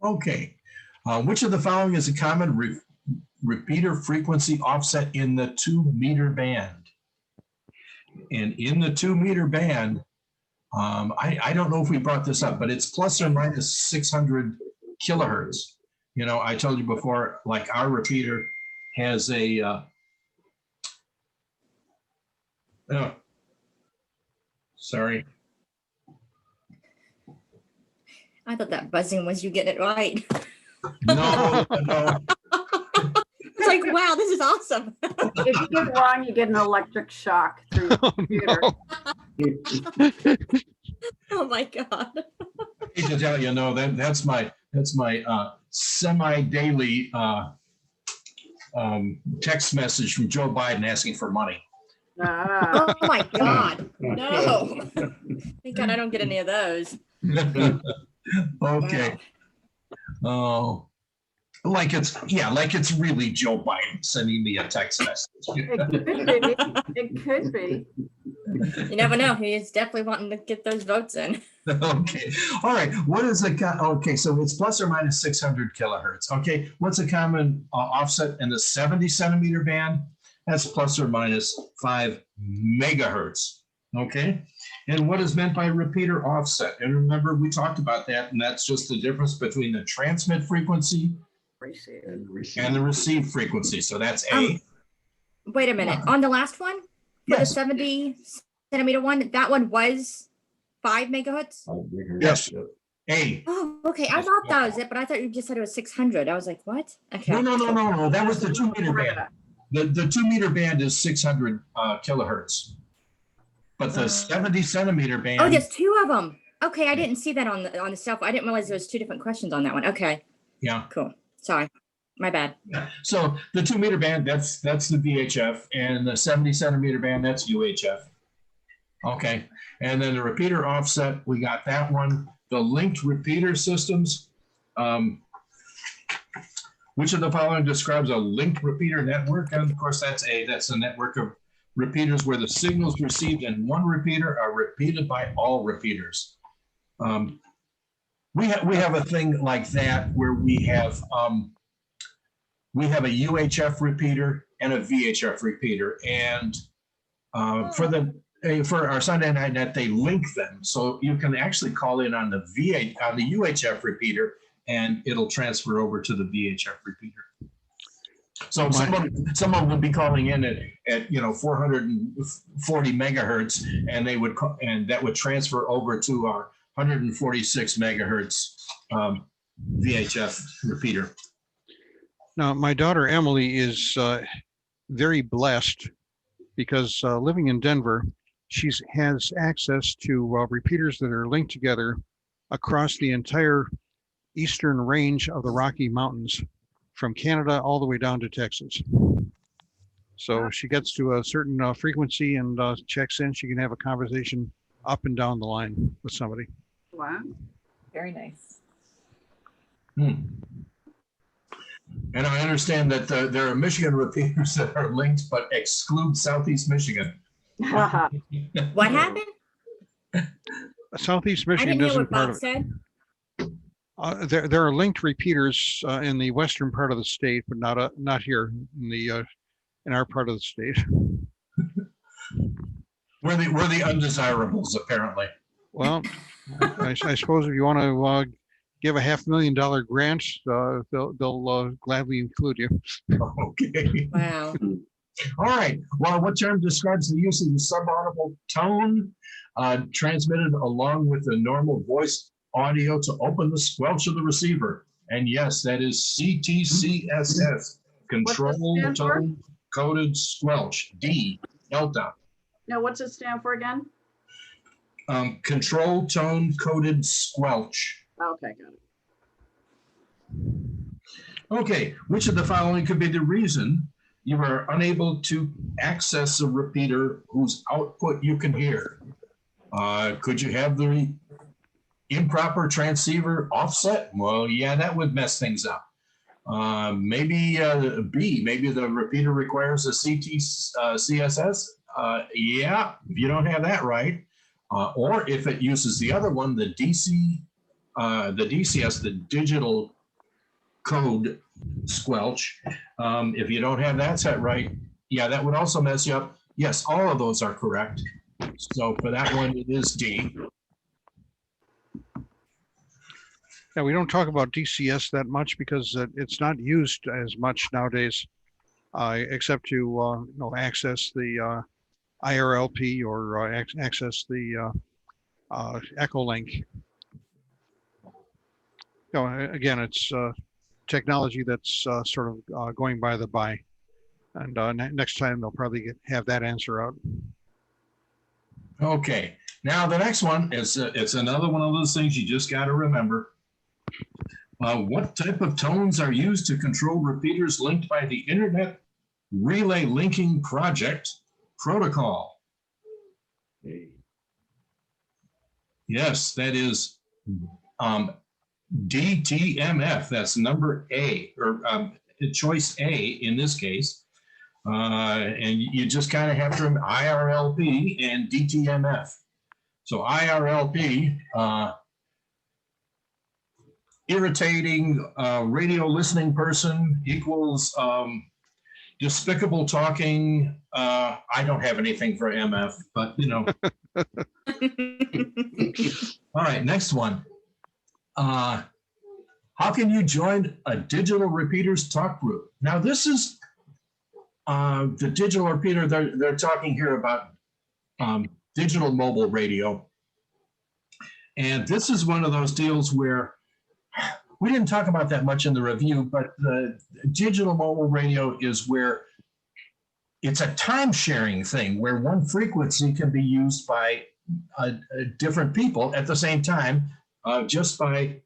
Okay. Which of the following is a common repeater frequency offset in the 2-meter band? And in the 2 meter band, I don't know if we brought this up, but it's plus or minus 600 kilohertz. You know, I told you before, like our repeater has a, oh, sorry. I thought that buzzing was you getting it right. No, no. It's like, wow, this is awesome. If you get it wrong, you get an electric shock through your computer. Oh my God. I hate to tell you, no, that's my semi-daily text message from Joe Biden asking for money. Ah, Oh my God. No. Thank God I don't get any of those. Okay. Oh, like it's really Joe Biden sending me a text message. it could be. You never know. He's definitely wanting to get those votes in. Okay. All right. What is okay, so it's plus or minus 600 kilohertz. Okay. What's a common offset in the 70 centimeter band? That's plus or minus 5 megahertz. Okay. And what is meant by repeater offset? And remember, we talked about that, and that's just the difference between the transmit frequency and the receive frequency. So that's A. Wait a minute. On the last one, for Yes. the 70 centimeter one, that one was 5 megahertz? Yes. A. Oh, okay. I thought that was it, but I thought you just said it was 600. I was like, what? Okay. No. That was the 2 meter band. The 2 meter band is 600 kilohertz. But the 70 centimeter band. Oh, there's 2 of them. Okay, I didn't see that on the cell phone. I didn't realize there was 2 different questions on that one. Okay. Yeah. Cool. Sorry. My bad. So the 2 meter band, that's the VHF, and the 70 centimeter band, that's UHF. Okay. And then the repeater offset, we got that one. The linked repeater systems. Which of the following describes a linked repeater network? And of course, that's a network of repeaters where the signals received in one repeater are repeated by all repeaters. We have a thing like that where we have a UHF repeater and a VHF repeater, and for our Sunday night net, they link them, so you can actually call in on the UHF repeater, and it'll transfer over to the VHF repeater. So someone would be calling in at 440 megahertz, and that would transfer over to our 146 megahertz VHF repeater. Now, my daughter Emily is very blessed because living in Denver, she has access to repeaters that are linked together across the entire eastern range of the Rocky Mountains, from Canada all the way down to Texas. So she gets to a certain frequency and checks in. She can have a conversation up and down the line with somebody. Wow. Very nice. And I understand that there are Michigan repeaters that are linked but exclude Southeast Michigan. What happened? Southeast I Michigan didn't hear isn't what part Bob of said. it. There are linked repeaters in the western part of the state, but not here in our part of the state. We're the undesirables, apparently. Well, I suppose if you want to give a $500,000 grant, they'll gladly include you. Okay. Wow. All right. Well, what term describes the use of the subaudible tone transmitted along with the normal voice audio to open the squelch of the receiver? And yes, that is CTCSS, control tone coded squelch, D, delta. Now, what's it stand for again? Control tone coded squelch. Okay, got it. Okay, which of the following could be the reason you are unable to access a repeater whose output you can hear? Could you have the improper transceiver offset? Well, yeah, that would mess things up. Maybe B, maybe the repeater requires a CTCSS. Yeah, if you don't have that right. Or if it uses the other one, the DCS, the digital code squelch. If you don't have that set right, yeah, that would also mess you up. Yes, all of those are correct. So for that one, it is D. Yeah, we don't talk about DCS that much because it's not used as much nowadays, except to access the IRLP or access the Echolink. Again, it's technology that's sort of going by the by. And next time they'll probably have that answer out. Okay, now the next one is it's another one of those things you just got to remember. What type of tones are used to control repeaters linked by the Internet Relay Linking Project protocol? Yes, that is DTMF. That's number A, or choice A in this case. And you just kind of have to remember IRLP and DTMF. So IRLP, irritating radio listening person equals despicable talking. I don't have anything for MF, but you know. All right, next one. How can you join a digital repeaters talk group? Now this is the digital repeater. They're talking here about digital mobile radio. And this is one of those deals where we didn't talk about that much in the review, but the digital mobile radio is where it's a time sharing thing where one frequency can be used by different people at the same time, just by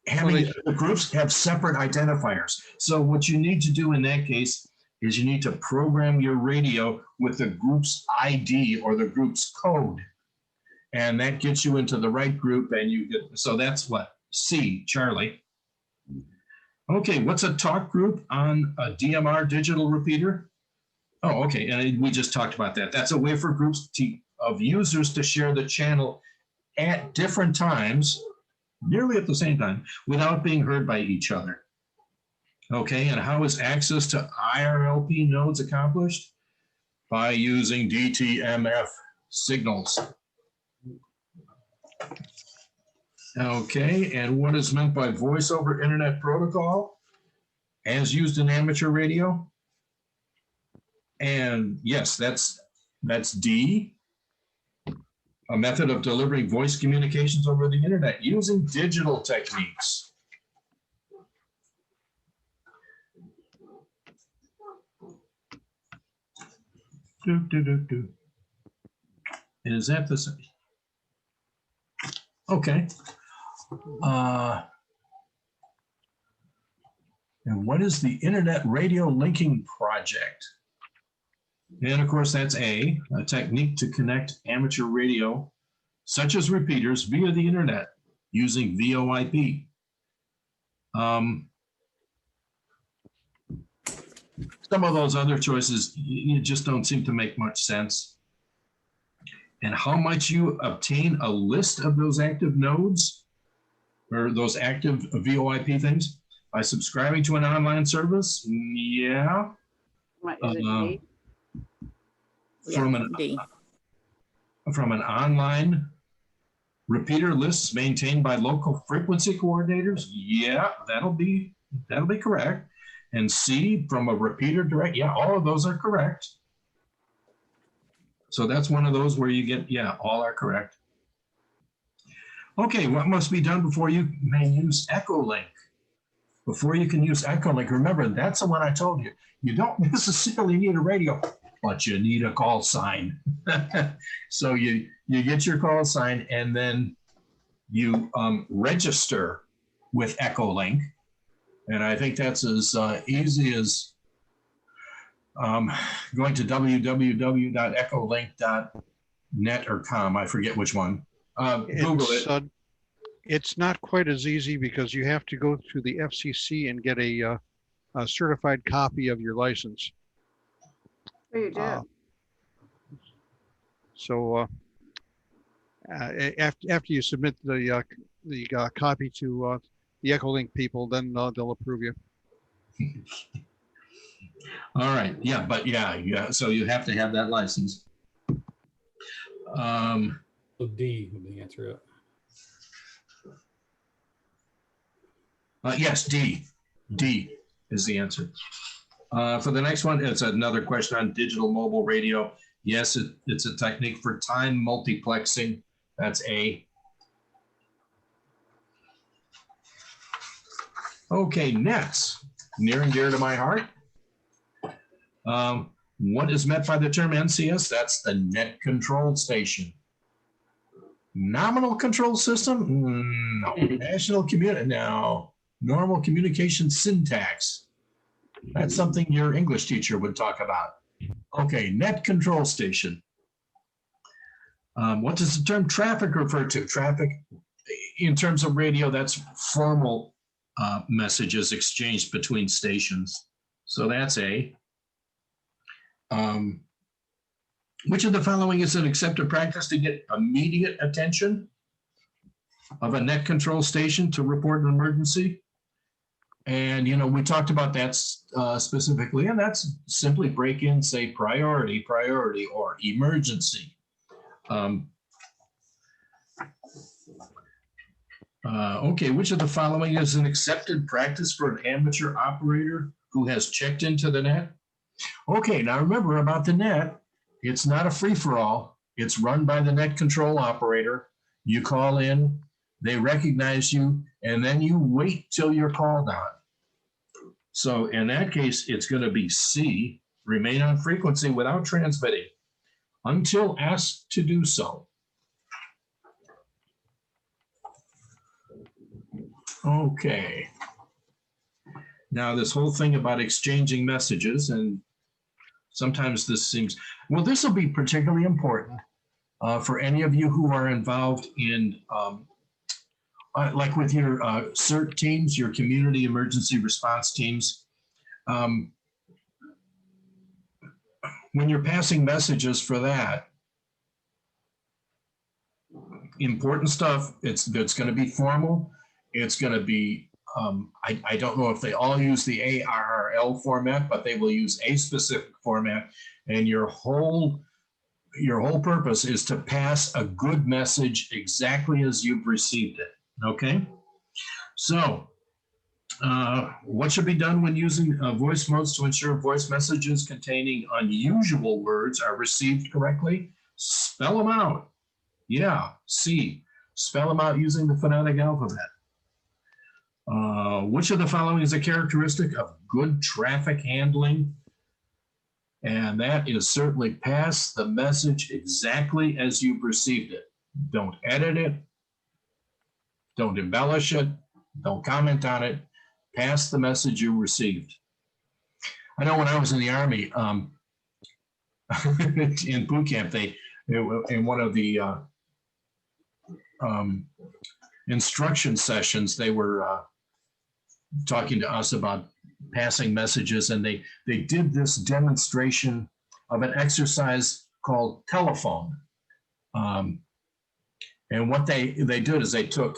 having the groups have separate identifiers. So what you need to do in that case is you need to program your radio with the group's ID or the group's code. And that gets you into the right group, and you get, so that's what? C, Charlie. Okay, what's a talk group on a DMR digital repeater? Oh, okay, and we just talked about that. That's a way for groups of users to share the channel at different times, nearly at the same time, without being heard by each other. Okay, and how is access to IRLP nodes accomplished? By using DTMF signals. Okay, and what is meant by voice over internet protocol as used in amateur radio? And yes, that's D, a method of delivering voice communications over the internet using digital techniques. Is that the same? Okay. And what is the Internet Radio Linking Project? And of course, that's a technique to connect amateur radio, such as repeaters, via the internet using VoIP. Some of those other choices, you just don't seem to make much sense. And how might you obtain a list of those active nodes or those active VoIP things? By subscribing to an online service? Yeah. What, is it D? From an online repeater lists maintained by local frequency coordinators? Yeah, that'll be correct. And C, from a repeater direct? Yeah, all of those are correct. So that's one of those where you get, yeah, all are correct. Okay, what must be done before you may use Echolink? Before you can use Echolink, remember, that's the one I told you. You don't necessarily need a radio, but you need a call sign. So you get your call sign, and then you register with Echolink. And I think that's as easy as going to www.ecolink.net or com. I forget which one. Google it. It's not quite as easy because you have to go to the FCC and get a certified copy of your license. Oh, you do. So after you submit the copy to the Echolink people, then they'll approve you. All right, yeah, but yeah, so you have to have that license. So D would be the answer. Yes, D. D is the answer. For the next one, it's another question on digital mobile radio. Yes, it's a technique for time multiplexing. That's A. Okay, next, near and dear to my heart. What is meant by the term NCS? That's the net control station. Nominal control system? No. National community? No. Normal communication syntax. That's something your English teacher would talk about. Okay, net control station. What does the term traffic refer to? Traffic, in terms of radio, that's formal messages exchanged between stations. So that's A. Which of the following is an accepted practice to get immediate attention of a net control station to report an emergency? And, you know, we talked about that specifically, and that's simply break in, say priority, priority, or emergency. Okay, which of the following is an accepted practice for an amateur operator who has checked into the net? Okay, now remember about the net, it's not a free-for-all. It's run by the net control operator. You call in, they recognize you, and then you wait till you're called on. So in that case, it's going to be C, remain on frequency without transmitting until asked to do so. Okay. Now this whole thing about exchanging messages, and sometimes this seems, well, this will be particularly important for any of you who are involved in, like with your CERT teams, your community emergency response teams. When you're passing messages for that, important stuff, it's going to be formal. It's going to be, I don't know if they all use the ARRL format, but they will use a specific format. And your whole purpose is to pass a good message exactly as you've received it. Okay. So what should be done when using voice modes to ensure voice messages containing unusual words are received correctly? Spell them out. Yeah, C. Spell them out using the phonetic alphabet. Which of the following is a characteristic of good traffic handling? And that is certainly pass the message exactly as you've received it. Don't edit it. Don't embellish it. Don't comment on it. Pass the message you received. I know when I was in the Army, in boot camp, in one of the instruction sessions, they were talking to us about passing messages, and they did this demonstration of an exercise called telephone. And what they did is they took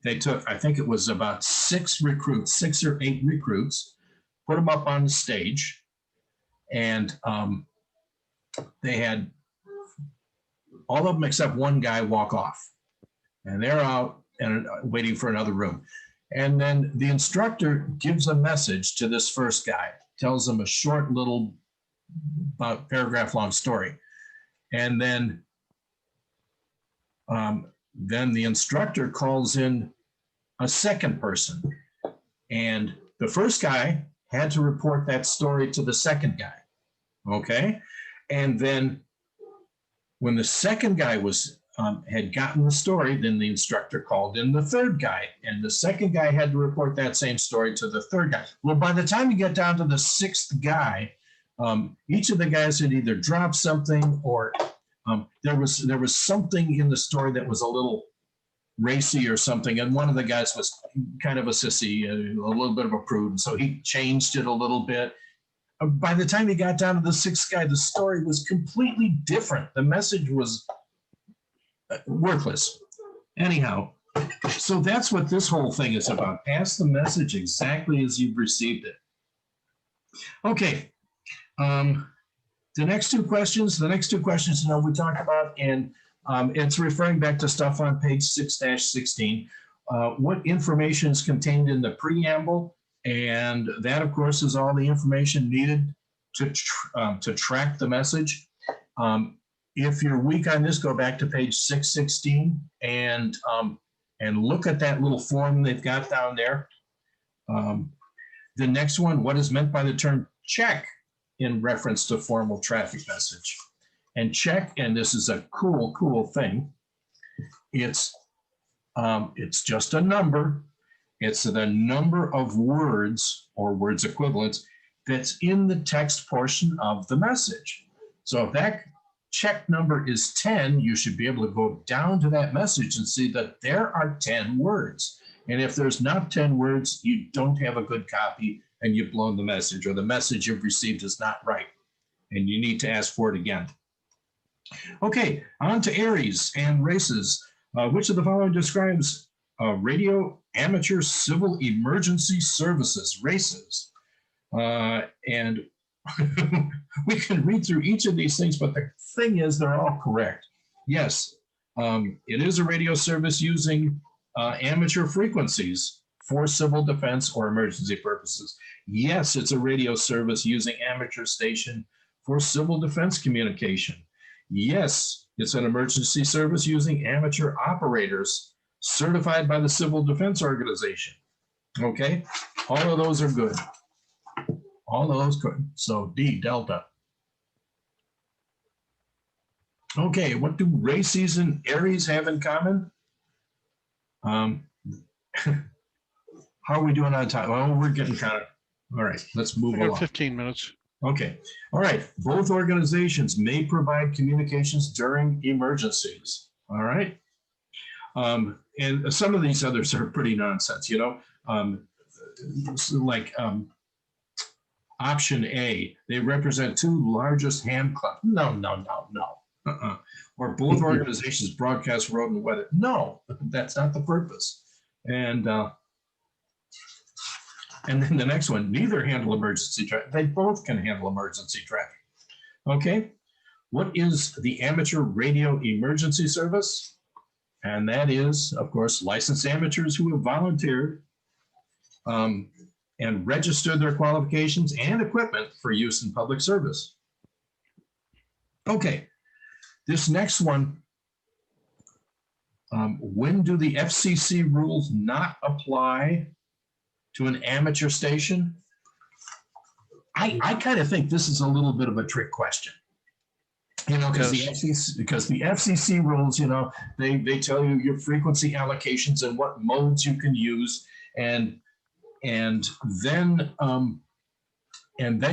I think it was about 6 or 8 recruits, put them up on the stage, and they had all of them except one guy walk off, and they're out and waiting for another room. And then the instructor gives a message to this first guy, tells him a short little, about paragraph long story. And then the instructor calls in a second person. And the first guy had to report that story to the second guy. Okay. And then when the second guy had gotten the story, then the instructor called in the third guy, and the second guy had to report that same story to the third guy. Well, by the time you get down to the 6th guy, each of the guys had either dropped something, or there was something in the story that was a little racy or something, and one of the guys was kind of a sissy, a little bit of a prude, and so he changed it a little bit. By the time he got down to the 6th guy, the story was completely different. The message was worthless. Anyhow, so that's what this whole thing is about. Pass the message exactly as you've received it. Okay. The next two questions, you know, we talked about, and it's referring back to stuff on page 6-16. What information is contained in the preamble? And that, of course, is all the information needed to track the message. If you're weak on this, go back to page 616 and look at that little form they've got down there. The next one, what is meant by the term check in reference to formal traffic message? And check, and this is a cool thing. It's just a number. It's the number of words or words equivalents that's in the text portion of the message. So if that check number is 10, you should be able to go down to that message and see that there are 10 words. And if there's not 10 words, you don't have a good copy and you've blown the message, or the message you've received is not right. And you need to ask for it again. Okay, on to Aries and races. Which of the following describes radio amateur civil emergency services, races? And we can read through each of these things, but the thing is they're all correct. Yes, it is a radio service using amateur frequencies for civil defense or emergency purposes. Yes, it's a radio service using amateur station for civil defense communication. Yes, it's an emergency service using amateur operators certified by the Civil Defense Organization. Okay, all of those are good. All of those good. So D, Delta. Okay, what do races and Aries have in common? How are we doing on time? Well, we're getting kind of, all right, let's move along. 15 minutes. Okay, all right. Both organizations may provide communications during emergencies, all right? And some of these others are pretty nonsense, you know? Like option A, they represent two largest ham clubs. No. Or both organizations broadcast road and weather. No, that's not the purpose. And then the next one, neither handle emergency traffic. They both can handle emergency traffic. Okay, what is the amateur radio emergency service? And that is, of course, licensed amateurs who have volunteered and registered their qualifications and equipment for use in public service. Okay, this next one, when do the FCC rules not apply to an amateur station? I kind of think this is a little bit of a trick question. You know, because the FCC rules, you know, they tell you your frequency allocations and what modes you can use, and then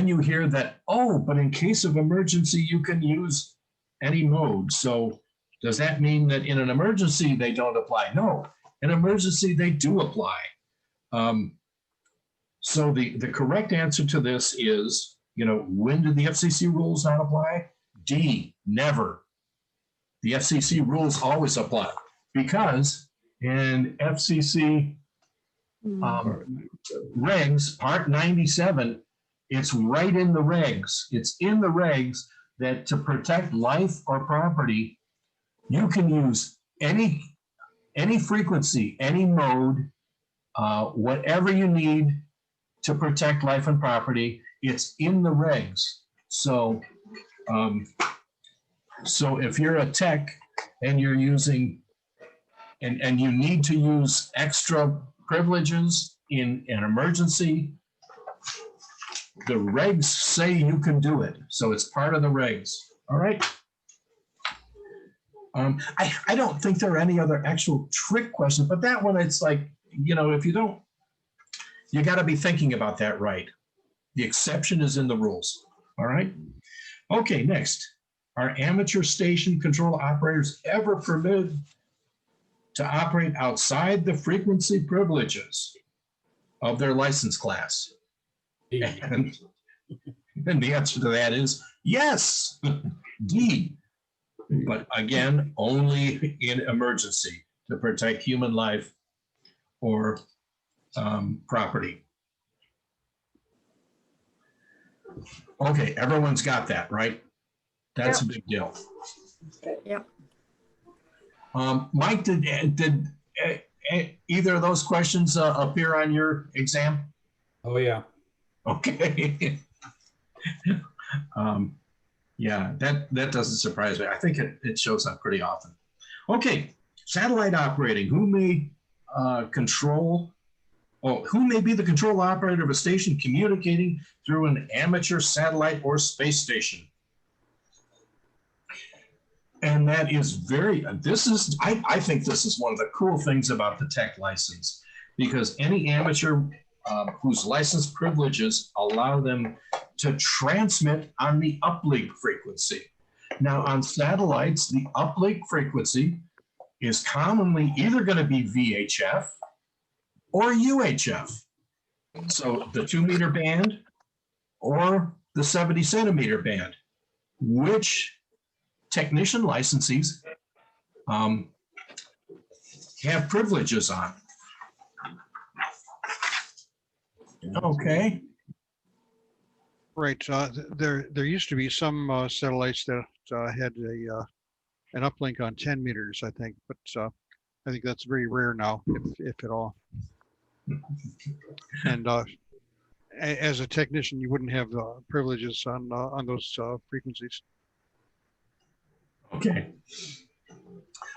you hear that, oh, but in case of emergency you can use any mode. So does that mean that in an emergency they don't apply? No, in emergency they do apply. So the correct answer to this is, you know, when do the FCC rules not apply? D, never. The FCC rules always apply, because in FCC regs, part 97, it's right in the regs. It's in the regs that to protect life or property, you can use any frequency, any mode, whatever you need to protect life and property. It's in the regs. So if you're a tech and you're using, and you need to use extra privileges in an emergency, the regs say you can do it. So it's part of the regs. All right. I don't think there are any other actual trick questions, but that one, it's like, you know, if you don't, you got to be thinking about that, right? The exception is in the rules. All right. Okay, next. Are amateur station control operators ever permitted to operate outside the frequency privileges of their license class? And the answer to that is yes. D. But again, only in emergency to protect human life or property. Okay, everyone's got that, right? That's a big deal. Yep. Mike, did either of those questions appear on your exam? Oh, yeah. Okay. Yeah, that doesn't surprise me. I think it shows up pretty often. Okay, satellite operating. Who may who may be the control operator of a station communicating through an amateur satellite or space station? And that is I think this is one of the cool things about the tech license, because any amateur whose license privileges allow them to transmit on the uplink frequency. Now on satellites, the uplink frequency is commonly either going to be VHF or UHF. So the 2-meter band or the 70 centimeter band, which technician licensees have privileges on. Okay. Right. There used to be some satellites that had an uplink on 10 meters, I think, but I think that's very rare now, if at all. And as a technician, you wouldn't have privileges on those frequencies. Okay.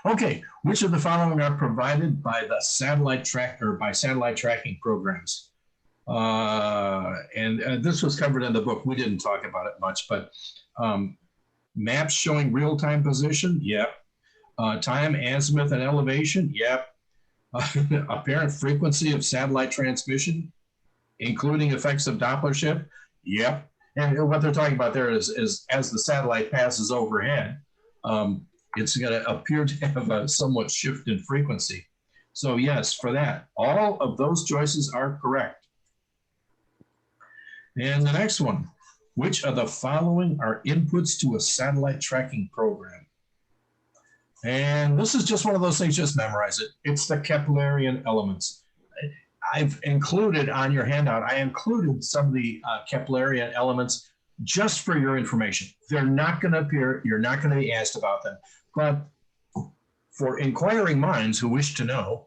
Okay. Which of the following are provided by the satellite tracking programs? And this was covered in the book. We didn't talk about it much, but maps showing real-time position. Yep. Time, azimuth, and elevation. Yep. Apparent frequency of satellite transmission, including effects of Doppler shift. Yep. And what they're talking about there is as the satellite passes overhead, it's going to appear to have a somewhat shift in frequency. So yes, for that, all of those choices are correct. And the next one, which of the following are inputs to a satellite tracking program? And this is just one of those things, just memorize it. It's the Keplerian elements. I've included on your handout, I included some of the Keplerian elements just for your information. They're not going to appear. You're not going to be asked about them. But for inquiring minds who wish to know,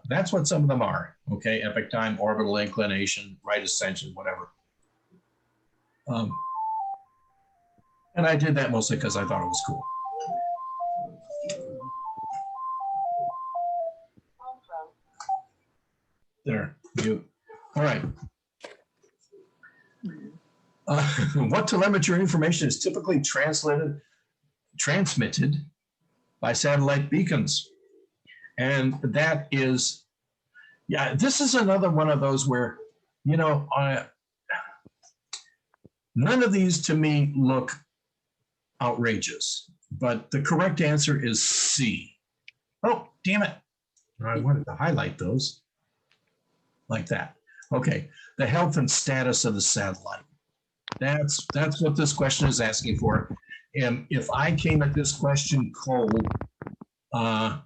that's what some of them are. Okay, epoch time, orbital inclination, right ascension, whatever. And I did that mostly because I thought it was cool. There, you. All right. What telemetry information is typically transmitted by satellite beacons? And that is, yeah, this is another one of those where, you know, none of these to me look outrageous, but the correct answer is C. Oh, damn it. I wanted to highlight those like that. Okay, the health and status of the satellite. That's what this question is asking for. And if I came at this question cold, the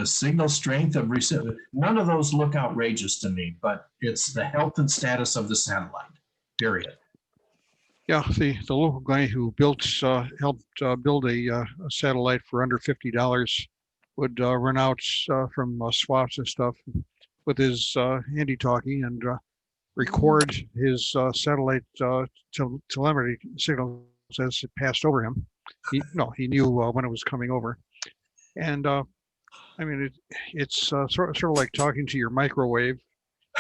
signal strength of receiver, none of those look outrageous to me, but it's the health and status of the satellite, period. Yeah, the local guy who helped build a satellite for under $50 would run out from swaps and stuff with his handy-talkie and record his satellite telemetry signals as it passed over him. He knew when it was coming over. And I mean, it's sort of like talking to your microwave.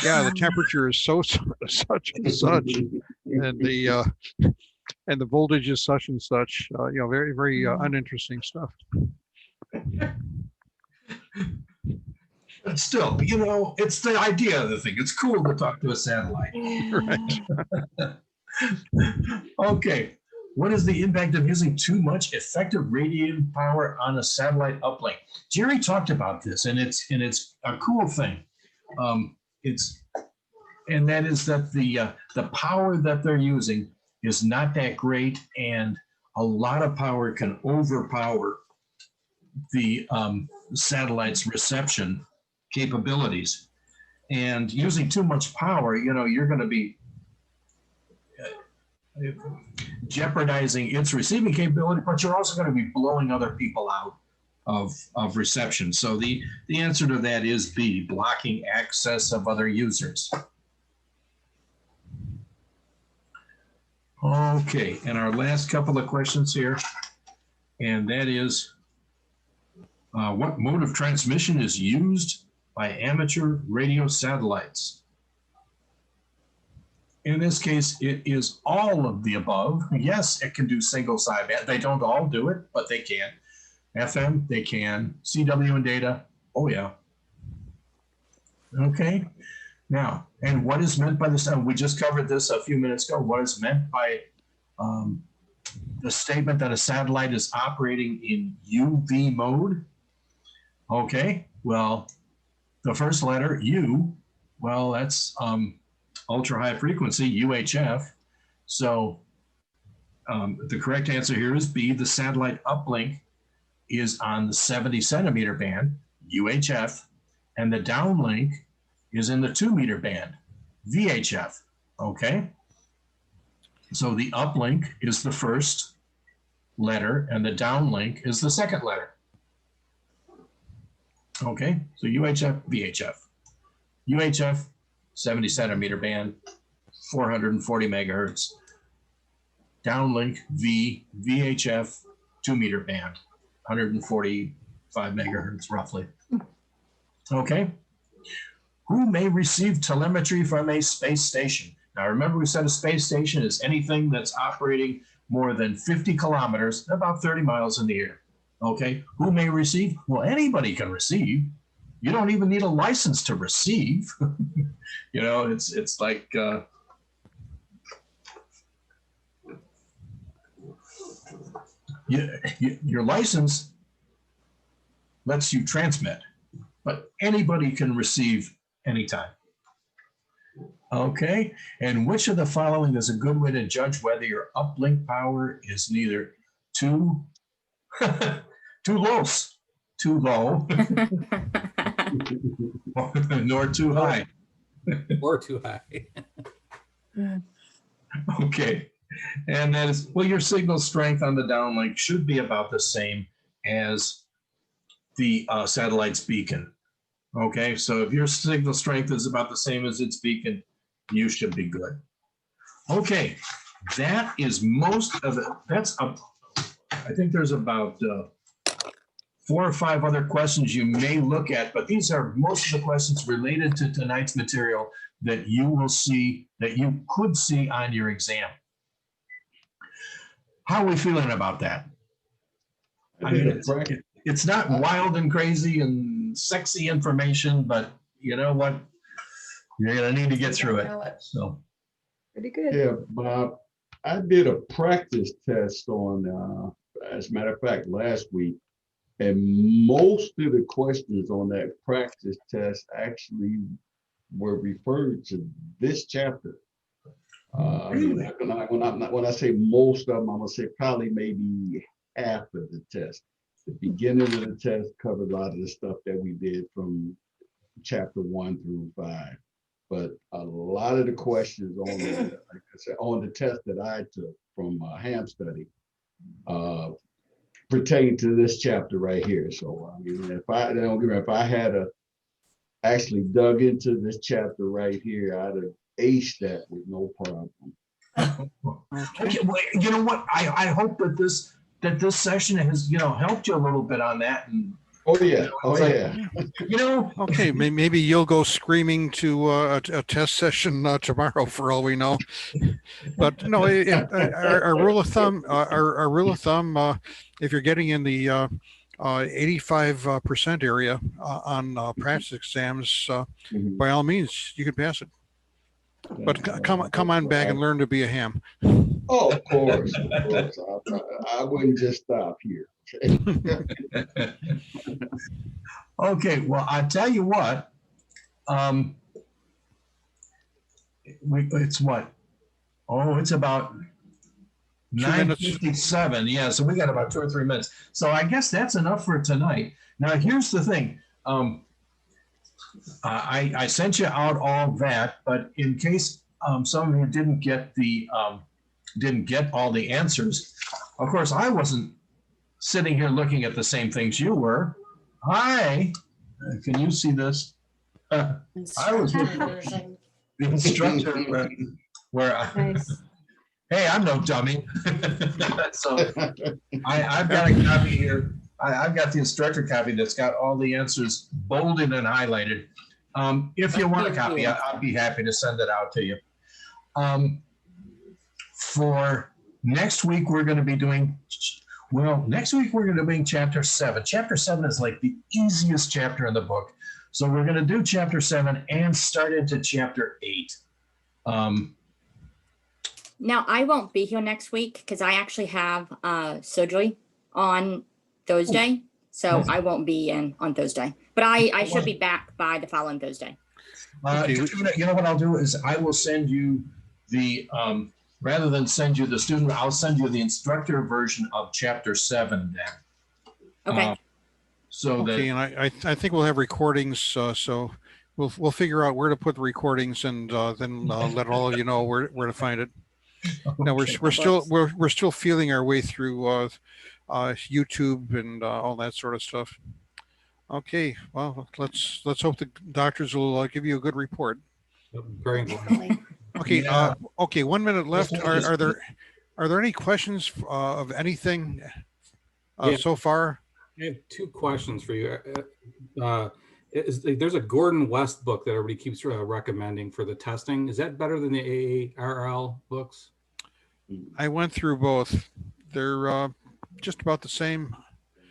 Yeah, the temperature is such and such, and the voltage is such and such. Very, very uninteresting stuff. But still, it's the idea of the thing. It's cool to talk to a satellite. Right. Okay. What is the impact of using too much effective radiated power on a satellite uplink? Jerry talked about this, and it's a cool thing. And that is that the power that they're using is not that great, and a lot of power can overpower the satellite's reception capabilities. And using too much power, you're going to be jeopardizing its receiving capability, but you're also going to be blowing other people out of reception. So the answer to that is B, blocking access of other users. Okay, and our last couple of questions here, and that is, what mode of transmission is used by amateur radio satellites? In this case, it is all of the above. Yes, it can do single sideband. They don't all do it, but they can. FM, they can. CW and data, oh yeah. Okay, now, and what is meant by this? We just covered this a few minutes ago. What is meant by the statement that a satellite is operating in UV mode? Okay, well, the first letter, U, well, that's ultra high frequency, UHF. So the correct answer here is B, the satellite uplink is on the 70 centimeter band, UHF, and the downlink is in the 2 meter band, VHF, okay? So the uplink is the first letter and the downlink is the second letter. Okay, so UHF, VHF. UHF, 70 centimeter band, 440 megahertz. Downlink, VHF, 2 meter band, 145 megahertz roughly. Okay. Who may receive telemetry from a space station? Now remember we said a space station is anything that's operating more than 50 kilometers, about 30 miles in the air. Okay, who may receive? Well, anybody can receive. You don't even need a license to receive. You know, it's like your license lets you transmit, but anybody can receive anytime. Okay, and which of the following is a good way to judge whether your uplink power is neither too low, nor too high. Or too high. Okay, and that is, well, your signal strength on the downlink should be about the same as the satellite's beacon. Okay, so if your signal strength is about the same as its beacon, you should be good. Okay, that is most of it. I think there's about 4 or 5 other questions you may look at, but these are most of the questions related to tonight's material that you will see, that you could see on your exam. How are we feeling about that? I mean, it's not wild and crazy and sexy information, but you know what? You're gonna need to get through it. So Pretty good. Yeah, Bob, I did a practice test on, as a matter of fact, last week. And most of the questions on that practice test actually were referred to this chapter. When I say most of them, I'm gonna say probably maybe half of the test. The beginning of the test covered a lot of the stuff that we did from chapter 1 through 5. But a lot of the questions on the, like I said, on the test that I took from ham study pertain to this chapter right here. So I mean, if I had actually dug into this chapter right here, I'd have aced that with no problem. okay, well, you know what? I hope that this session has helped you a little bit on that. And oh yeah, Okay, maybe you'll go screaming to a test session tomorrow for all we know. But no, our rule of thumb, if you're getting in the 85% area on practice exams, by all means, you can pass it. But come on back and learn to be a ham. Oh, of course. I wouldn't just stop here. Okay, well, I tell you what, it's what? Oh, it's about 9:57. Yeah, so we got about 2 or 3 minutes. So I guess that's enough for tonight. Now, here's the thing. I sent you out all that, but in case some of you didn't get the didn't get all the answers. Of course, I wasn't sitting here looking at the same things you were. Can you see this? I was looking at the instructor where Nice. hey, I'm no dummy. So I've got a copy here. I've got the instructor copy that's got all the answers bolded and highlighted. If you want a copy, I'll be happy to send it out to you. For next week, we're going to be doing, next week we're going to be doing chapter 7. Chapter 7 is like the easiest chapter in the book. So we're going to do chapter 7 and start into chapter 8. Now, I won't be here next week because I actually have surgery on Thursday. So I won't be in on Thursday. But I should be back by the following Thursday. Katrina, you know what I'll do is I will send you the, rather than send you the student, I'll send you the instructor version of chapter 7 then. Okay. So that, Okay, and I think we'll have recordings, so we'll figure out where to put the recordings and then let all of you know where to find it. Now we're still feeling our way through YouTube and all that sort of stuff. Okay, well let's hope the doctors will give you a good report. Very important. Okay, Yeah. okay, 1 minute left. Are there any questions of anything Yeah. so far? I have 2 questions for you. There's a Gordon West book that everybody keeps recommending for the testing. Is that better than the AARL books? I went through both. They're just about the same.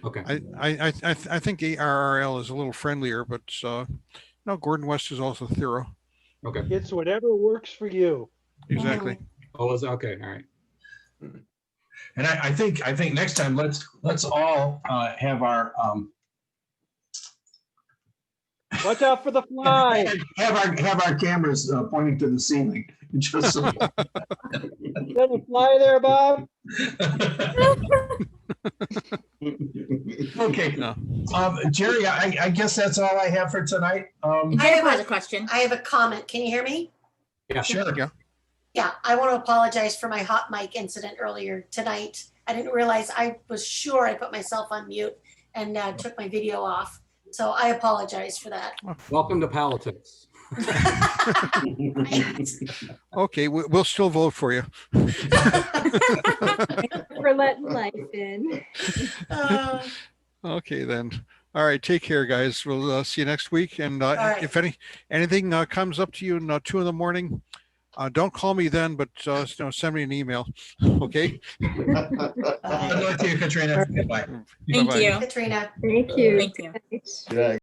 Okay. I think ARRL is a little friendlier, but no, Gordon West is also thorough. Okay. It's whatever works for you. Exactly. Oh, is okay. All right. and I think next time let's all have our Watch out for the fly. have our cameras pointing to the ceiling. Just so. Little fly there, Bob. Okay. No. Jerry, I guess that's all I have for tonight. Jennifer has a question. I have a comment. Can you hear me? Yeah. Sure. Yeah. Yeah, I want to apologize for my hot mic incident earlier tonight. I didn't realize, I was sure I put myself on mute and took my video off. So I apologize for that. Welcome to politics. Okay, we'll still vote for you. For letting life in. Okay, then. All right, take care, guys. We'll see you next week. And right. if anything comes up to you in 2 a.m, don't call me then, but send me an email. Okay. Good luck to you, Katrina. Goodbye. Thank Bye-bye. you. Katrina. Thank you. Thank you. Yeah.